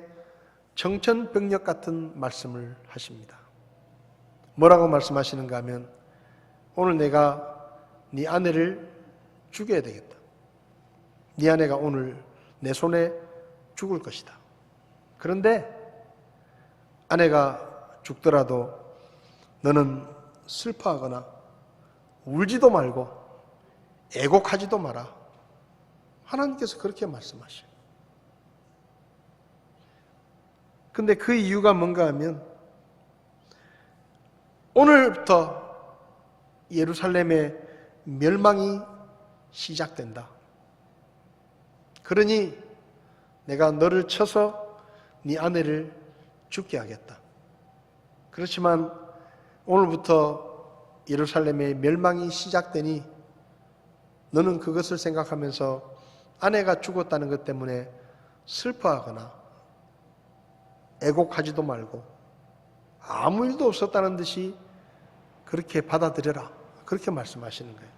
정천벽력 같은 말씀을 하십니다. 뭐라고 말씀하시는가 하면 오늘 내가 네 아내를 죽여야 되겠다. 네 아내가 오늘 내 손에 죽을 것이다. 그런데 아내가 죽더라도 너는 슬퍼하거나 울지도 말고 애곡하지도 마라. 하나님께서 그렇게 말씀하셔요. 근데 그 이유가 뭔가 하면 오늘부터 예루살렘의 멸망이 시작된다. 그러니 내가 너를 쳐서 네 아내를 죽게 하겠다. 그렇지만 오늘부터 예루살렘의 멸망이 시작되니 너는 그것을 생각하면서 아내가 죽었다는 것 때문에 슬퍼하거나 애곡하지도 말고 아무 일도 없었다는 듯이 그렇게 받아들여라. 그렇게 말씀하시는 거예요.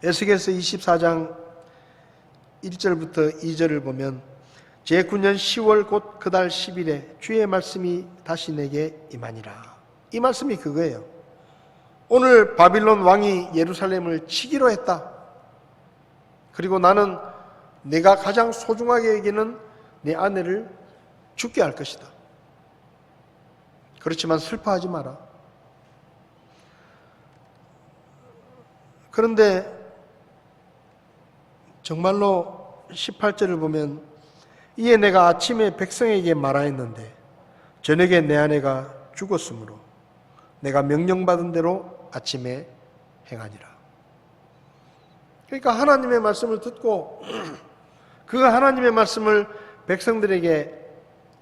에스겔서 24장 1절부터 2절을 보면 제9년 10월 곧 그 달 10일에 주의 말씀이 다시 내게 임하니라. 이 말씀이 그거예요. 오늘 바빌론 왕이 예루살렘을 치기로 했다. 그리고 나는 내가 가장 소중하게 여기는 내 아내를 죽게 할 것이다. 그렇지만 슬퍼하지 마라. 그런데 정말로 18절을 보면 이에 내가 아침에 백성에게 말하였는데 저녁에 내 아내가 죽었으므로 내가 명령받은 대로 아침에 행하니라. 그러니까 하나님의 말씀을 듣고 그 하나님의 말씀을 백성들에게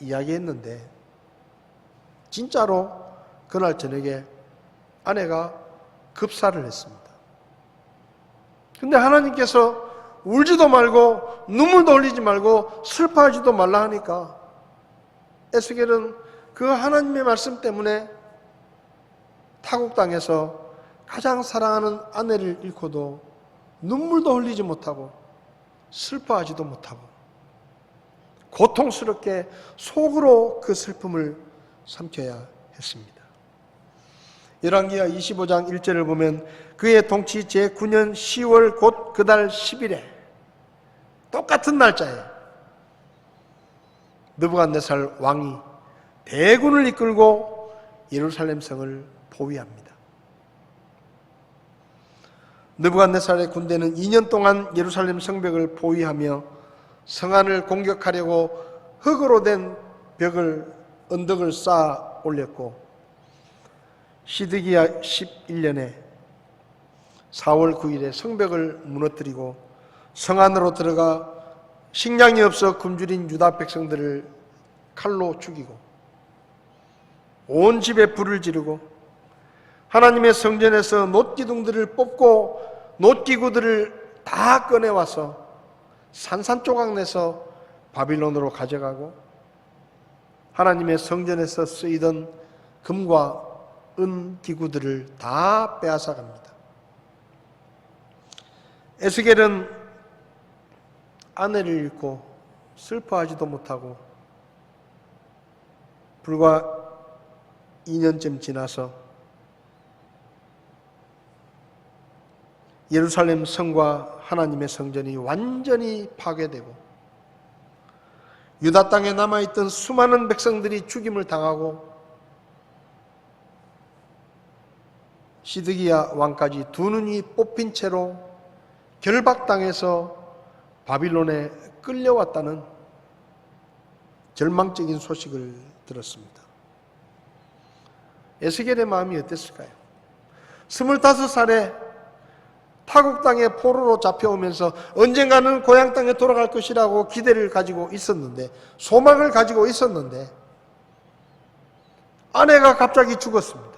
이야기했는데 진짜로 그날 저녁에 아내가 급사를 했습니다. 근데 하나님께서 울지도 말고 눈물도 흘리지 말고 슬퍼하지도 말라 하니까 에스겔은 그 하나님의 말씀 때문에 타국 땅에서 가장 사랑하는 아내를 잃고도 눈물도 흘리지 못하고 슬퍼하지도 못하고 고통스럽게 속으로 그 슬픔을 삼켜야 했습니다. 열왕기하 25장 1절을 보면 그의 통치 제9년 10월 곧 그 달 10일에 똑같은 날짜에 느부갓네살 왕이 대군을 이끌고 예루살렘 성을 포위합니다. 느부갓네살의 군대는 2년 동안 예루살렘 성벽을 포위하며 성안을 공격하려고 흙으로 된 언덕을 쌓아 올렸고 시드기야 11년에 4월 9일에 성벽을 무너뜨리고 성 안으로 들어가 식량이 없어 굶주린 유다 백성들을 칼로 죽이고 온 집에 불을 지르고 하나님의 성전에서 놋기둥들을 뽑고 놋기구들을 다 꺼내와서 산산조각 내서 바빌론으로 가져가고 하나님의 성전에서 쓰이던 금과 은 기구들을 다 빼앗아 갑니다. 에스겔은 아내를 잃고 슬퍼하지도 못하고 불과 2년쯤 지나서 예루살렘 성과 하나님의 성전이 완전히 파괴되고 유다 땅에 남아있던 수많은 백성들이 죽임을 당하고 시드기야 왕까지 두 눈이 뽑힌 채로 결박당해서 바빌론에 끌려왔다는 절망적인 소식을 들었습니다. 에스겔의 마음이 어땠을까요? 25살에 타국 땅에 포로로 잡혀오면서 언젠가는 고향 땅에 돌아갈 것이라고 기대를 가지고 있었는데, 소망을 가지고 있었는데 아내가 갑자기 죽었습니다.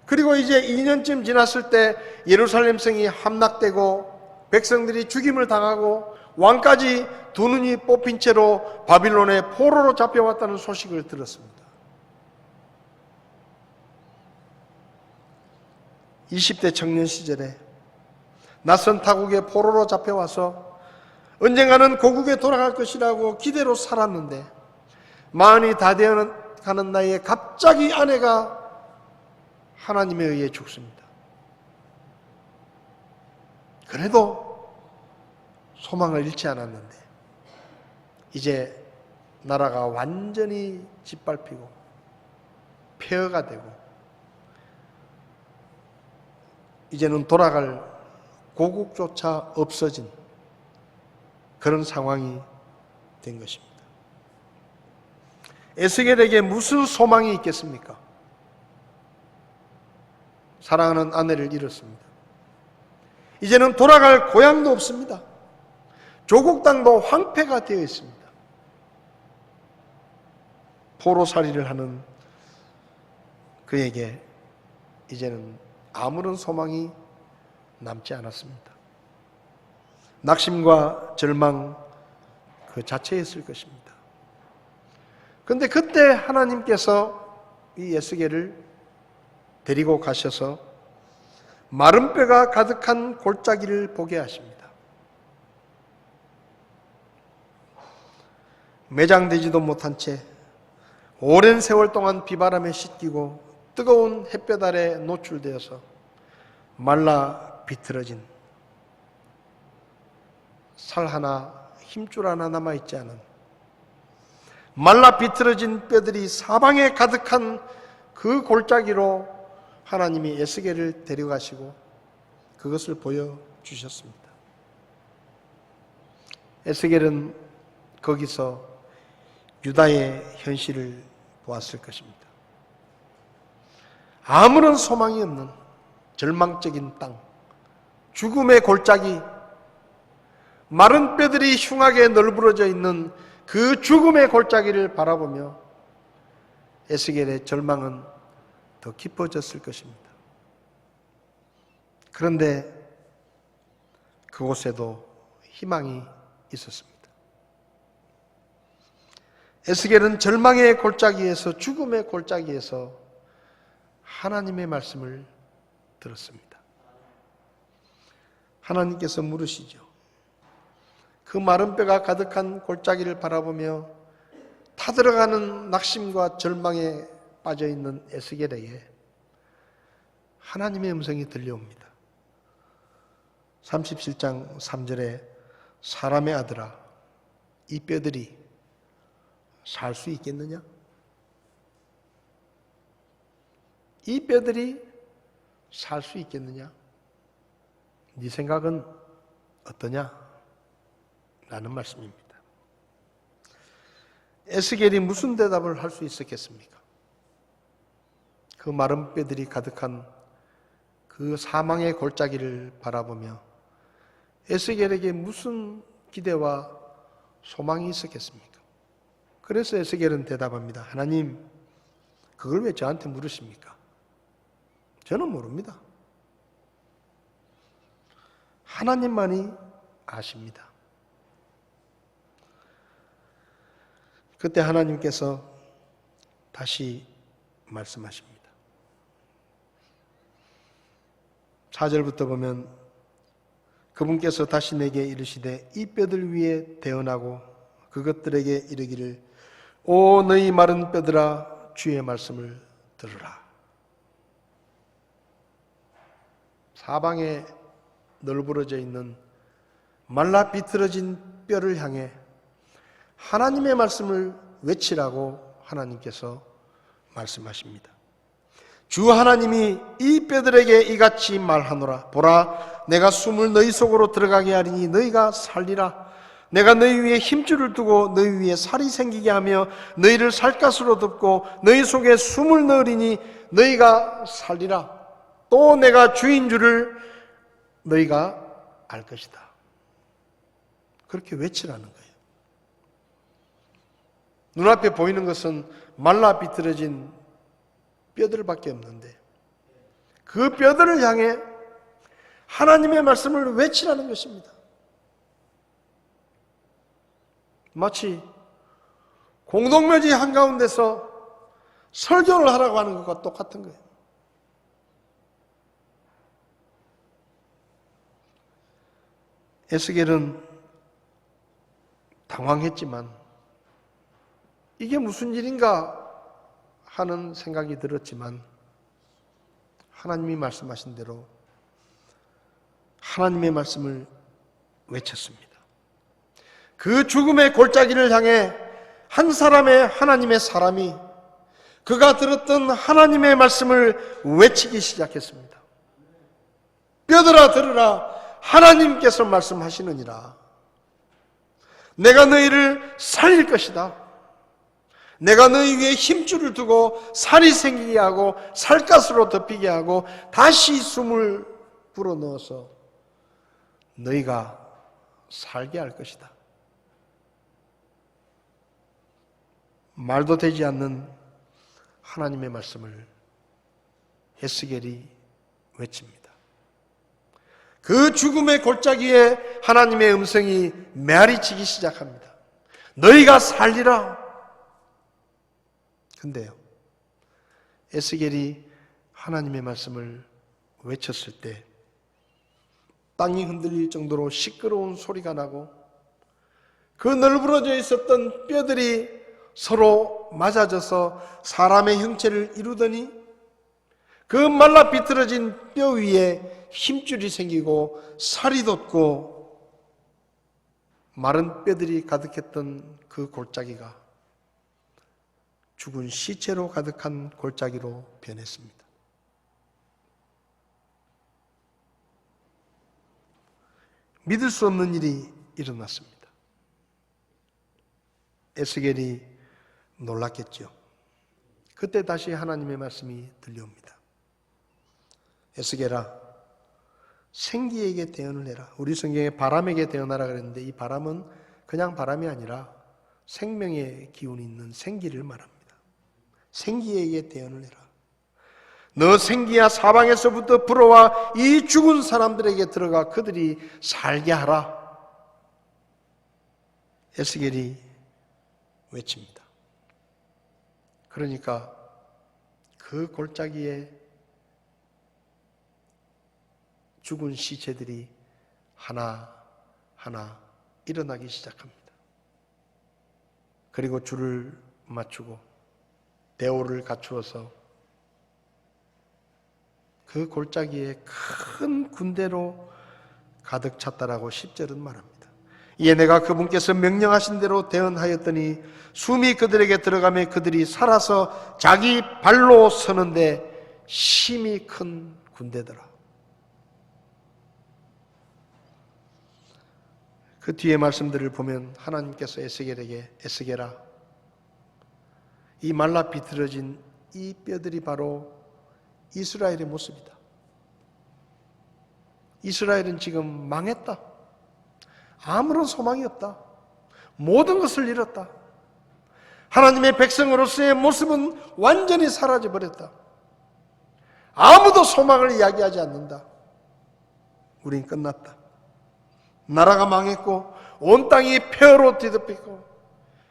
그리고 이제 2년쯤 지났을 때 예루살렘 성이 함락되고 백성들이 죽임을 당하고 왕까지 두 눈이 뽑힌 채로 바빌론에 포로로 잡혀왔다는 소식을 들었습니다. 20대 청년 시절에 낯선 타국에 포로로 잡혀와서 언젠가는 고국에 돌아갈 것이라고 기대로 살았는데 마흔이 다 되어가는 나이에 갑자기 아내가 하나님에 의해 죽습니다. 그래도 소망을 잃지 않았는데 이제 나라가 완전히 짓밟히고 폐허가 되고 이제는 돌아갈 고국조차 없어진 그런 상황이 된 것입니다. 에스겔에게 무슨 소망이 있겠습니까? 사랑하는 아내를 잃었습니다. 이제는 돌아갈 고향도 없습니다. 조국 땅도 황폐가 되어 있습니다. 포로살이를 하는 그에게 이제는 아무런 소망이 남지 않았습니다. 낙심과 절망 그 자체였을 것입니다. 그런데 그때 하나님께서 이 에스겔을 데리고 가셔서 마른 뼈가 가득한 골짜기를 보게 하십니다. 매장되지도 못한 채 오랜 세월 동안 비바람에 씻기고 뜨거운 햇볕 아래 노출되어서 말라 비틀어진 살 하나, 힘줄 하나 남아있지 않은 말라 비틀어진 뼈들이 사방에 가득한 그 골짜기로 하나님이 에스겔을 데려가시고 그것을 보여주셨습니다. 에스겔은 거기서 유다의 현실을 보았을 것입니다. 아무런 소망이 없는 절망적인 땅, 죽음의 골짜기, 마른 뼈들이 흉하게 널브러져 있는 그 죽음의 골짜기를 바라보며 에스겔의 절망은 더 깊어졌을 것입니다. 그런데 그곳에도 희망이 있었습니다. 에스겔은 절망의 골짜기에서, 죽음의 골짜기에서 하나님의 말씀을 들었습니다. 하나님께서 물으시죠. 그 마른 뼈가 가득한 골짜기를 바라보며 타들어가는 낙심과 절망에 빠져있는 에스겔에게 하나님의 음성이 들려옵니다. 37장 3절에 사람의 아들아, 이 뼈들이 살 수 있겠느냐? 이 뼈들이 살 수 있겠느냐? 네 생각은 어떠냐? 라는 말씀입니다. 에스겔이 무슨 대답을 할 수 있었겠습니까? 그 마른 뼈들이 가득한 그 사망의 골짜기를 바라보며 에스겔에게 무슨 기대와 소망이 있었겠습니까? 그래서 에스겔은 대답합니다. 하나님, 그걸 왜 저한테 물으십니까? 저는 모릅니다. 하나님만이 아십니다. 그때 하나님께서 다시 말씀하십니다. 4절부터 보면 그분께서 다시 내게 이르시되 이 뼈들 위에 대언하고 그것들에게 이르기를 오 너희 마른 뼈들아 주의 말씀을 들으라. 사방에 널브러져 있는 말라 비틀어진 뼈를 향해 하나님의 말씀을 외치라고 하나님께서 말씀하십니다. 주 하나님이 이 뼈들에게 이같이 말하노라. 보라, 내가 숨을 너희 속으로 들어가게 하리니 너희가 살리라. 내가 너희 위에 힘줄을 두고 너희 위에 살이 생기게 하며 너희를 살갗으로 덮고 너희 속에 숨을 넣으리니 너희가 살리라. 또 내가 주인 줄을 너희가 알 것이다. 그렇게 외치라는 거예요. 눈앞에 보이는 것은 말라 비틀어진 뼈들밖에 없는데 그 뼈들을 향해 하나님의 말씀을 외치라는 것입니다. 마치 공동묘지 한가운데서 설교를 하라고 하는 것과 똑같은 거예요. 에스겔은 당황했지만 이게 무슨 일인가 하는 생각이 들었지만 하나님이 말씀하신 대로 하나님의 말씀을 외쳤습니다. 그 죽음의 골짜기를 향해 한 사람의 하나님의 사람이 그가 들었던 하나님의 말씀을 외치기 시작했습니다. 뼈들아 들으라, 하나님께서 말씀하시느니라. 내가 너희를 살릴 것이다. 내가 너희 위에 힘줄을 두고 살이 생기게 하고 살갗으로 덮이게 하고 다시 숨을 불어넣어서 너희가 살게 할 것이다. 말도 되지 않는 하나님의 말씀을 에스겔이 외칩니다. 그 죽음의 골짜기에 하나님의 음성이 메아리치기 시작합니다. 너희가 살리라. 근데요, 에스겔이 하나님의 말씀을 외쳤을 때 땅이 흔들릴 정도로 시끄러운 소리가 나고 그 널브러져 있었던 뼈들이 서로 맞아져서 사람의 형체를 이루더니 그 말라 비틀어진 뼈 위에 힘줄이 생기고 살이 돋고 마른 뼈들이 가득했던 그 골짜기가 죽은 시체로 가득한 골짜기로 변했습니다. 믿을 수 없는 일이 일어났습니다. 에스겔이 놀랐겠죠. 그때 다시 하나님의 말씀이 들려옵니다. 에스겔아, 생기에게 대언을 해라. 우리 성경에 바람에게 대언하라 그랬는데 이 바람은 그냥 바람이 아니라 생명의 기운이 있는 생기를 말합니다. 생기에게 대언을 해라. 너 생기야 사방에서부터 불어와 이 죽은 사람들에게 들어가 그들이 살게 하라. 에스겔이 외칩니다. 그러니까 그 골짜기에 죽은 시체들이 하나하나 일어나기 시작합니다. 그리고 줄을 맞추고 대오를 갖추어서 그 골짜기에 큰 군대로 가득 찼다라고 10절은 말합니다. 이에 내가 그분께서 명령하신 대로 대언하였더니 숨이 그들에게 들어가며 그들이 살아서 자기 발로 서는데 심히 큰 군대더라. 그 뒤에 말씀들을 보면 하나님께서 에스겔에게 에스겔아, 이 말라 비틀어진 이 뼈들이 바로 이스라엘의 모습이다. 이스라엘은 지금 망했다. 아무런 소망이 없다. 모든 것을 잃었다. 하나님의 백성으로서의 모습은 완전히 사라져버렸다. 아무도 소망을 이야기하지 않는다. 우린 끝났다. 나라가 망했고 온 땅이 폐허로 뒤덮이고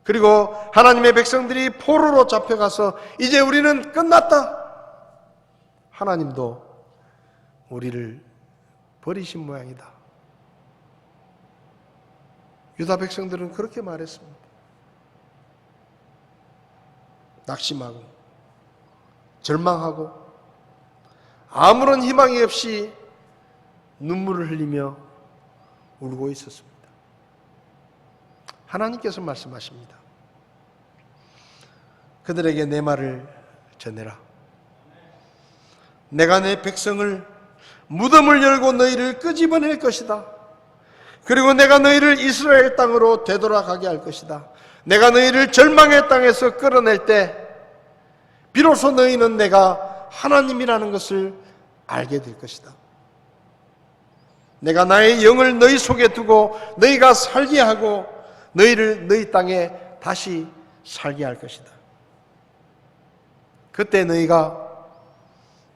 그리고 하나님의 백성들이 포로로 잡혀가서 이제 우리는 끝났다. 하나님도 우리를 버리신 모양이다. 유다 백성들은 그렇게 말했습니다. 낙심하고 절망하고 아무런 희망이 없이 눈물을 흘리며 울고 있었습니다. 하나님께서 말씀하십니다. 그들에게 내 말을 전해라. 내가 내 백성을 무덤을 열고 너희를 끄집어낼 것이다. 그리고 내가 너희를 이스라엘 땅으로 되돌아가게 할 것이다. 내가 너희를 절망의 땅에서 끌어낼 때 비로소 너희는 내가 하나님이라는 것을 알게 될 것이다. 내가 나의 영을 너희 속에 두고 너희가 살게 하고 너희를 너희 땅에 다시 살게 할 것이다. 그때 너희가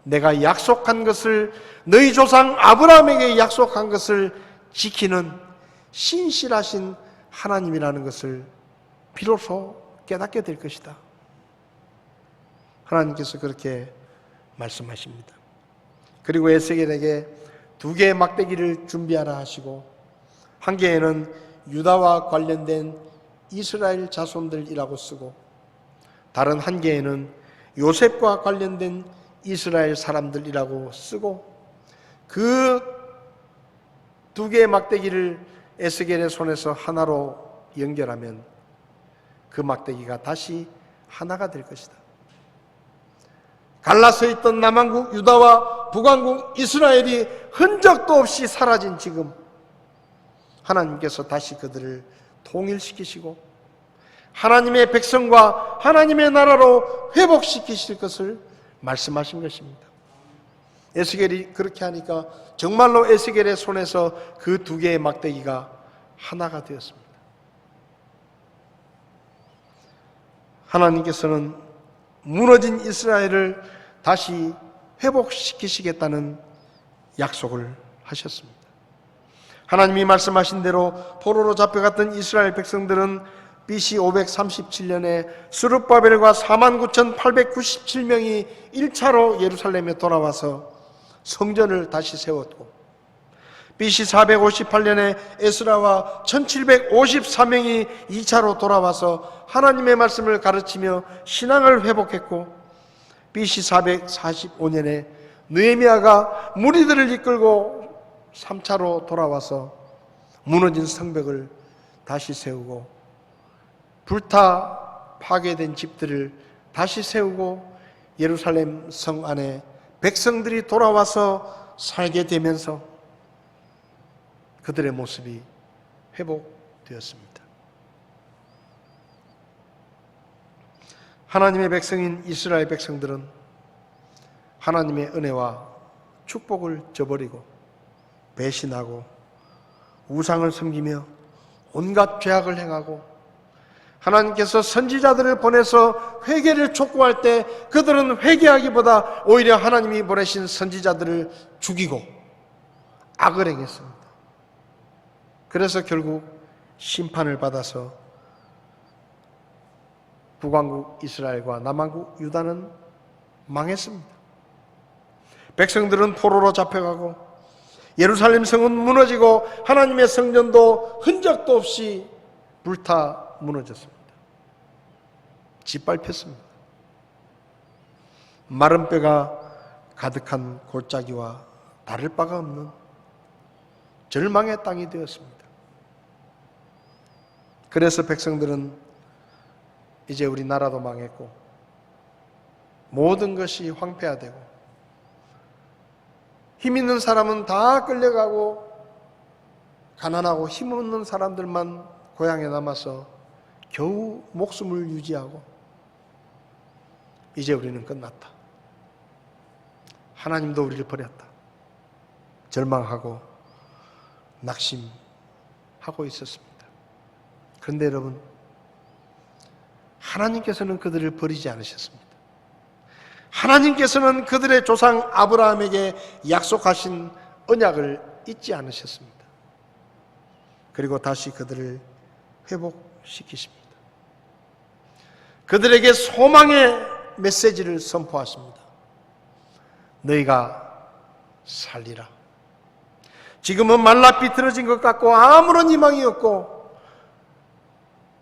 내가 약속한 것을 너희 조상 아브라함에게 약속한 것을 지키는 신실하신 하나님이라는 것을 비로소 깨닫게 될 것이다. 하나님께서 그렇게 말씀하십니다. 그리고 에스겔에게 2개의 막대기를 준비하라 하시고 한 개에는 유다와 관련된 이스라엘 자손들이라고 쓰고 다른 한 개에는 요셉과 관련된 이스라엘 사람들이라고 쓰고 그 2개의 막대기를 에스겔의 손에서 하나로 연결하면 그 막대기가 다시 하나가 될 것이다. 갈라서 있던 남왕국 유다와 북왕국 이스라엘이 흔적도 없이 사라진 지금 하나님께서 다시 그들을 통일시키시고 하나님의 백성과 하나님의 나라로 회복시키실 것을 말씀하신 것입니다. 에스겔이 그렇게 하니까 정말로 에스겔의 손에서 그 두 개의 막대기가 하나가 되었습니다. 하나님께서는 무너진 이스라엘을 다시 회복시키시겠다는 약속을 하셨습니다. 하나님이 말씀하신 대로 포로로 잡혀갔던 이스라엘 백성들은 BC 537년에 스룹바벨과 49,897명이 1차로 예루살렘에 돌아와서 성전을 다시 세웠고, BC 458년에 에스라와 1754명이 2차로 돌아와서 하나님의 말씀을 가르치며 신앙을 회복했고, BC 445년에 느헤미야가 무리들을 이끌고 3차로 돌아와서 무너진 성벽을 다시 세우고 불타 파괴된 집들을 다시 세우고 예루살렘 성 안에 백성들이 돌아와서 살게 되면서 그들의 모습이 회복되었습니다. 하나님의 백성인 이스라엘 백성들은 하나님의 은혜와 축복을 저버리고 배신하고 우상을 섬기며 온갖 죄악을 행하고, 하나님께서 선지자들을 보내서 회개를 촉구할 때 그들은 회개하기보다 오히려 하나님이 보내신 선지자들을 죽이고 악을 행했습니다. 그래서 결국 심판을 받아서 북왕국 이스라엘과 남왕국 유다는 망했습니다. 백성들은 포로로 잡혀가고 예루살렘 성은 무너지고 하나님의 성전도 흔적도 없이 불타 무너졌습니다. 짓밟혔습니다. 마른 뼈가 가득한 골짜기와 다를 바가 없는 절망의 땅이 되었습니다. 그래서 백성들은 이제 우리 나라도 망했고 모든 것이 황폐화되고 힘 있는 사람은 다 끌려가고 가난하고 힘없는 사람들만 고향에 남아서 겨우 목숨을 유지하고 이제 우리는 끝났다. 하나님도 우리를 버렸다. 절망하고 낙심하고 있었습니다. 그런데 여러분, 하나님께서는 그들을 버리지 않으셨습니다. 하나님께서는 그들의 조상 아브라함에게 약속하신 언약을 잊지 않으셨습니다. 그리고 다시 그들을 회복시키십니다. 그들에게 소망의 메시지를 선포하십니다. 너희가 살리라. 지금은 말라 비틀어진 것 같고 아무런 희망이 없고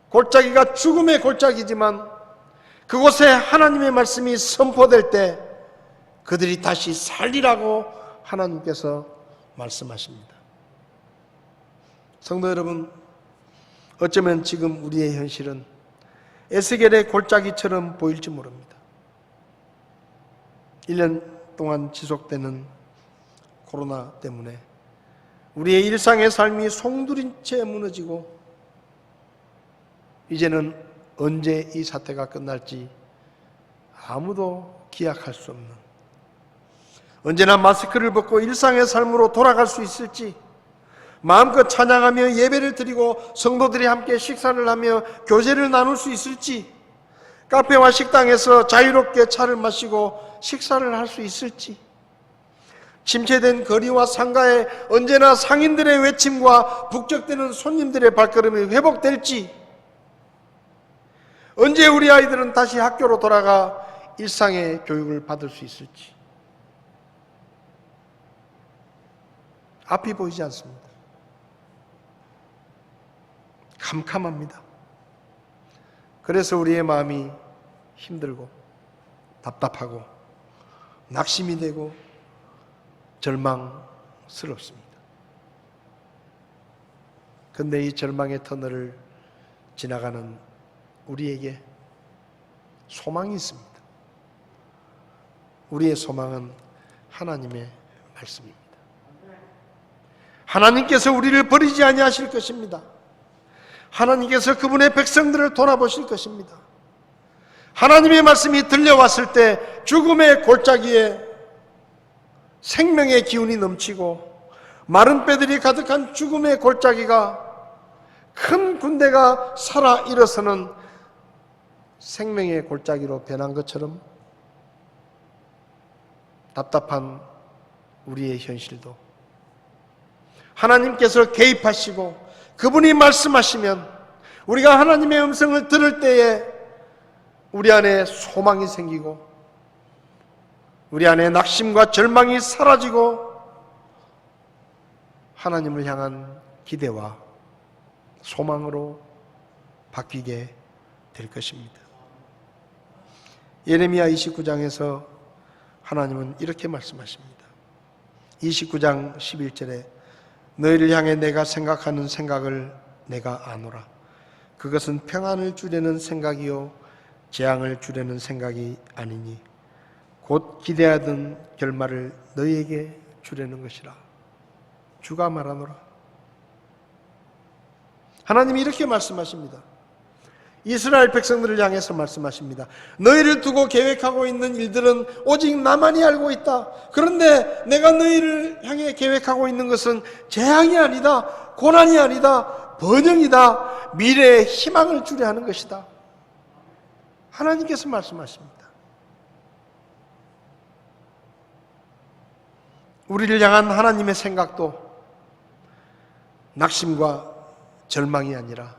골짜기가 죽음의 골짜기지만 그곳에 하나님의 말씀이 선포될 때 그들이 다시 살리라고 하나님께서 말씀하십니다. 성도 여러분, 어쩌면 지금 우리의 현실은 에스겔의 골짜기처럼 보일지 모릅니다. 1년 동안 지속되는 코로나 때문에 우리의 일상의 삶이 송두린 채 무너지고 이제는 언제 이 사태가 끝날지 아무도 기약할 수 없는, 언제나 마스크를 벗고 일상의 삶으로 돌아갈 수 있을지, 마음껏 찬양하며 예배를 드리고 성도들이 함께 식사를 하며 교제를 나눌 수 있을지, 카페와 식당에서 자유롭게 차를 마시고 식사를 할 수 있을지, 침체된 거리와 상가에 언제나 상인들의 외침과 북적대는 손님들의 발걸음이 회복될지, 언제 우리 아이들은 다시 학교로 돌아가 일상의 교육을 받을 수 있을지 앞이 보이지 않습니다. 캄캄합니다. 그래서 우리의 마음이 힘들고 답답하고 낙심이 되고 절망스럽습니다. 그런데 이 절망의 터널을 지나가는 우리에게 소망이 있습니다. 우리의 소망은 하나님의 말씀입니다. 하나님께서 우리를 버리지 아니하실 것입니다. 하나님께서 그분의 백성들을 돌아보실 것입니다. 하나님의 말씀이 들려왔을 때 죽음의 골짜기에 생명의 기운이 넘치고 마른 뼈들이 가득한 죽음의 골짜기가 큰 군대가 살아 일어서는 생명의 골짜기로 변한 것처럼 답답한 우리의 현실도 하나님께서 개입하시고 그분이 말씀하시면 우리가 하나님의 음성을 들을 때에 우리 안에 소망이 생기고 우리 안에 낙심과 절망이 사라지고 하나님을 향한 기대와 소망으로 바뀌게 될 것입니다. 예레미야 29장에서 하나님은 이렇게 말씀하십니다. 29장 11절에 너희를 향해 내가 생각하는 생각을 내가 아노라. 그것은 평안을 주려는 생각이요 재앙을 주려는 생각이 아니니 곧 기대하던 결말을 너희에게 주려는 것이라. 주가 말하노라. 하나님이 이렇게 말씀하십니다. 이스라엘 백성들을 향해서 말씀하십니다. 너희를 두고 계획하고 있는 일들은 오직 나만이 알고 있다. 그런데 내가 너희를 향해 계획하고 있는 것은 재앙이 아니다. 고난이 아니다. 번영이다. 미래의 희망을 주려 하는 것이다. 하나님께서 말씀하십니다. 우리를 향한 하나님의 생각도 낙심과 절망이 아니라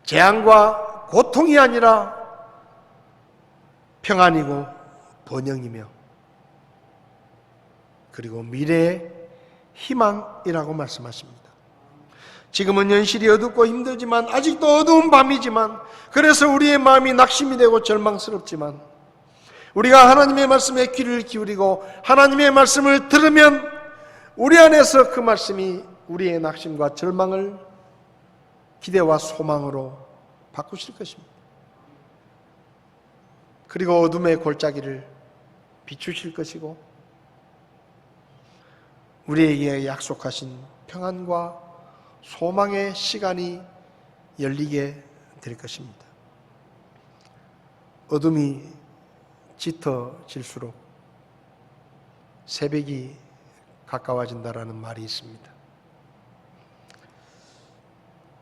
재앙과 고통이 아니라 평안이고 번영이며 그리고 미래의 희망이라고 말씀하십니다. 지금은 현실이 어둡고 힘들지만 아직도 어두운 밤이지만 그래서 우리의 마음이 낙심이 되고 절망스럽지만 우리가 하나님의 말씀에 귀를 기울이고 하나님의 말씀을 들으면 우리 안에서 그 말씀이 우리의 낙심과 절망을 기대와 소망으로 바꾸실 것입니다. 그리고 어둠의 골짜기를 비추실 것이고 우리에게 약속하신 평안과 소망의 시간이 열리게 될 것입니다. 어둠이 짙어질수록 새벽이 가까워진다라는 말이 있습니다.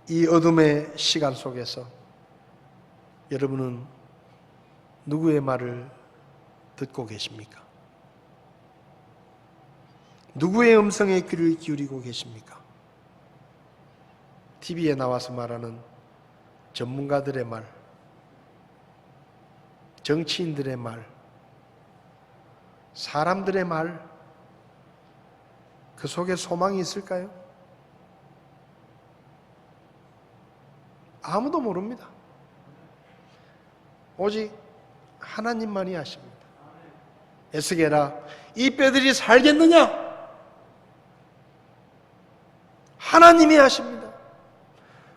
이 어둠의 시간 속에서 여러분은 누구의 말을 듣고 계십니까? 누구의 음성에 귀를 기울이고 계십니까? TV에 나와서 말하는 전문가들의 말, 정치인들의 말, 사람들의 말, 그 속에 소망이 있을까요? 아무도 모릅니다. 오직 하나님만이 아십니다. 에스겔아, 이 뼈들이 살겠느냐? 하나님이 아십니다.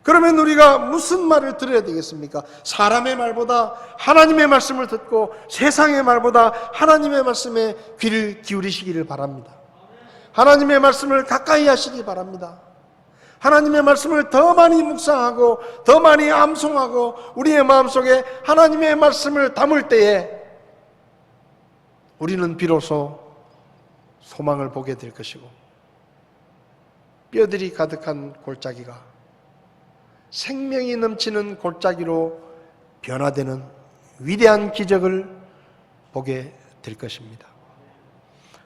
그러면 우리가 무슨 말을 들어야 되겠습니까? 사람의 말보다 하나님의 말씀을 듣고 세상의 말보다 하나님의 말씀에 귀를 기울이시기를 바랍니다. 하나님의 말씀을 가까이 하시기 바랍니다. 하나님의 말씀을 더 많이 묵상하고 더 많이 암송하고 우리의 마음속에 하나님의 말씀을 담을 때에 우리는 비로소 소망을 보게 될 것이고 뼈들이 가득한 골짜기가 생명이 넘치는 골짜기로 변화되는 위대한 기적을 보게 될 것입니다.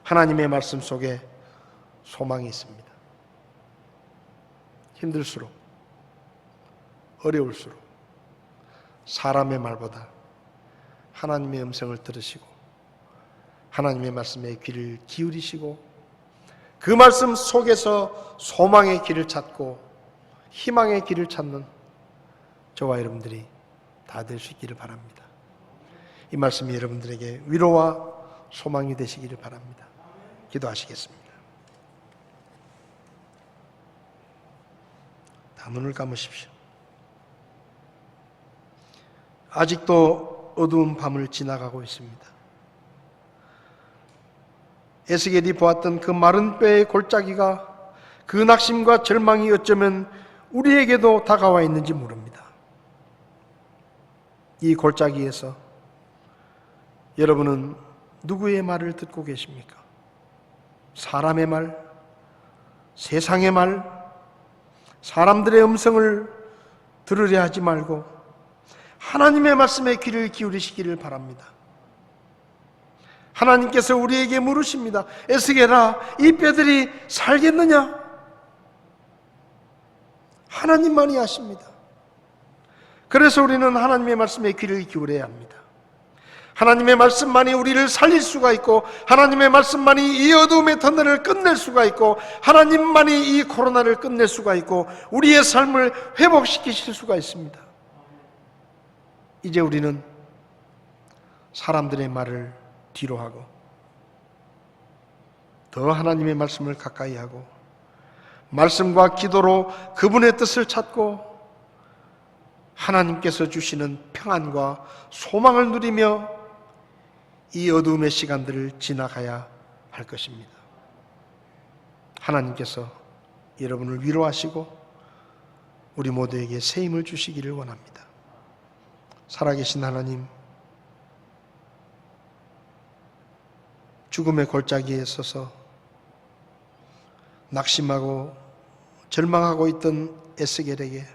하나님의 말씀 속에 소망이 있습니다. 힘들수록 어려울수록 사람의 말보다 하나님의 음성을 들으시고 하나님의 말씀에 귀를 기울이시고 그 말씀 속에서 소망의 길을 찾고 희망의 길을 찾는 저와 여러분들이 다 될 수 있기를 바랍니다. 이 말씀이 여러분들에게 위로와 소망이 되시기를 바랍니다. 기도하시겠습니다. 다 눈을 감으십시오. 아직도 어두운 밤을 지나가고 있습니다. 에스겔이 보았던 그 마른 뼈의 골짜기가, 그 낙심과 절망이 어쩌면 우리에게도 다가와 있는지 모릅니다. 이 골짜기에서 여러분은 누구의 말을 듣고 계십니까? 사람의 말, 세상의 말, 사람들의 음성을 들으려 하지 말고 하나님의 말씀에 귀를 기울이시기를 바랍니다. 하나님께서 우리에게 물으십니다. 에스겔아, 이 뼈들이 살겠느냐? 하나님만이 아십니다. 그래서 우리는 하나님의 말씀에 귀를 기울여야 합니다. 하나님의 말씀만이 우리를 살릴 수가 있고, 하나님의 말씀만이 이 어두움의 터널을 끝낼 수가 있고, 하나님만이 이 코로나를 끝낼 수가 있고, 우리의 삶을 회복시키실 수가 있습니다. 이제 우리는 사람들의 말을 뒤로 하고 더 하나님의 말씀을 가까이 하고 말씀과 기도로 그분의 뜻을 찾고 하나님께서 주시는 평안과 소망을 누리며 이 어두움의 시간들을 지나가야 할 것입니다. 하나님께서 여러분을 위로하시고 우리 모두에게 새 힘을 주시기를 원합니다. 살아계신 하나님, 죽음의 골짜기에 서서 낙심하고 절망하고 있던 에스겔에게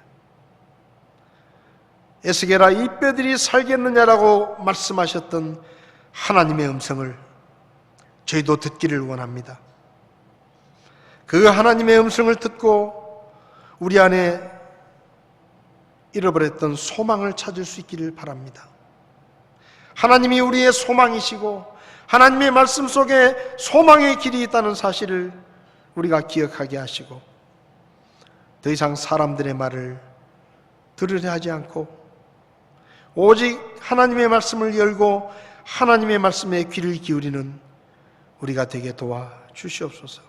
에스겔아, 이 뼈들이 살겠느냐라고 말씀하셨던 하나님의 음성을 저희도 듣기를 원합니다. 그 하나님의 음성을 듣고 우리 안에 잃어버렸던 소망을 찾을 수 있기를 바랍니다. 하나님이 우리의 소망이시고 하나님의 말씀 속에 소망의 길이 있다는 사실을 우리가 기억하게 하시고 더 이상 사람들의 말을 들으려 하지 않고 오직 하나님의 말씀을 열고 하나님의 말씀에 귀를 기울이는 우리가 되게 도와 주시옵소서.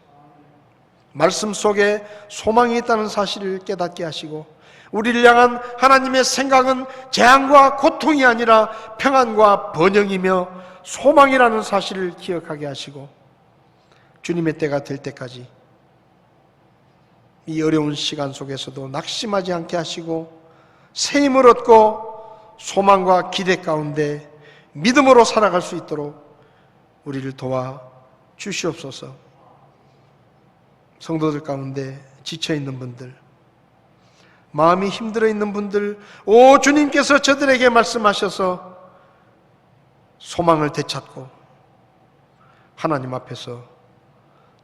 말씀 속에 소망이 있다는 사실을 깨닫게 하시고 우리를 향한 하나님의 생각은 재앙과 고통이 아니라 평안과 번영이며 소망이라는 사실을 기억하게 하시고 주님의 때가 될 때까지 이 어려운 시간 속에서도 낙심하지 않게 하시고 새 힘을 얻고 소망과 기대 가운데 믿음으로 살아갈 수 있도록 우리를 도와 주시옵소서. 성도들 가운데 지쳐있는 분들, 마음이 힘들어 있는 분들, 오 주님께서 저들에게 말씀하셔서 소망을 되찾고 하나님 앞에서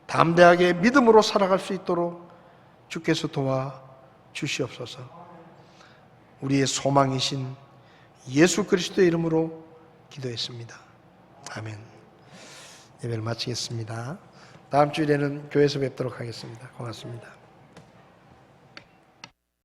담대하게 믿음으로 살아갈 수 있도록 주께서 도와 주시옵소서. 우리의 소망이신 예수 그리스도의 이름으로 기도했습니다. 아멘. 예배를 마치겠습니다. 다음 주일에는 교회에서 뵙도록 하겠습니다. 고맙습니다.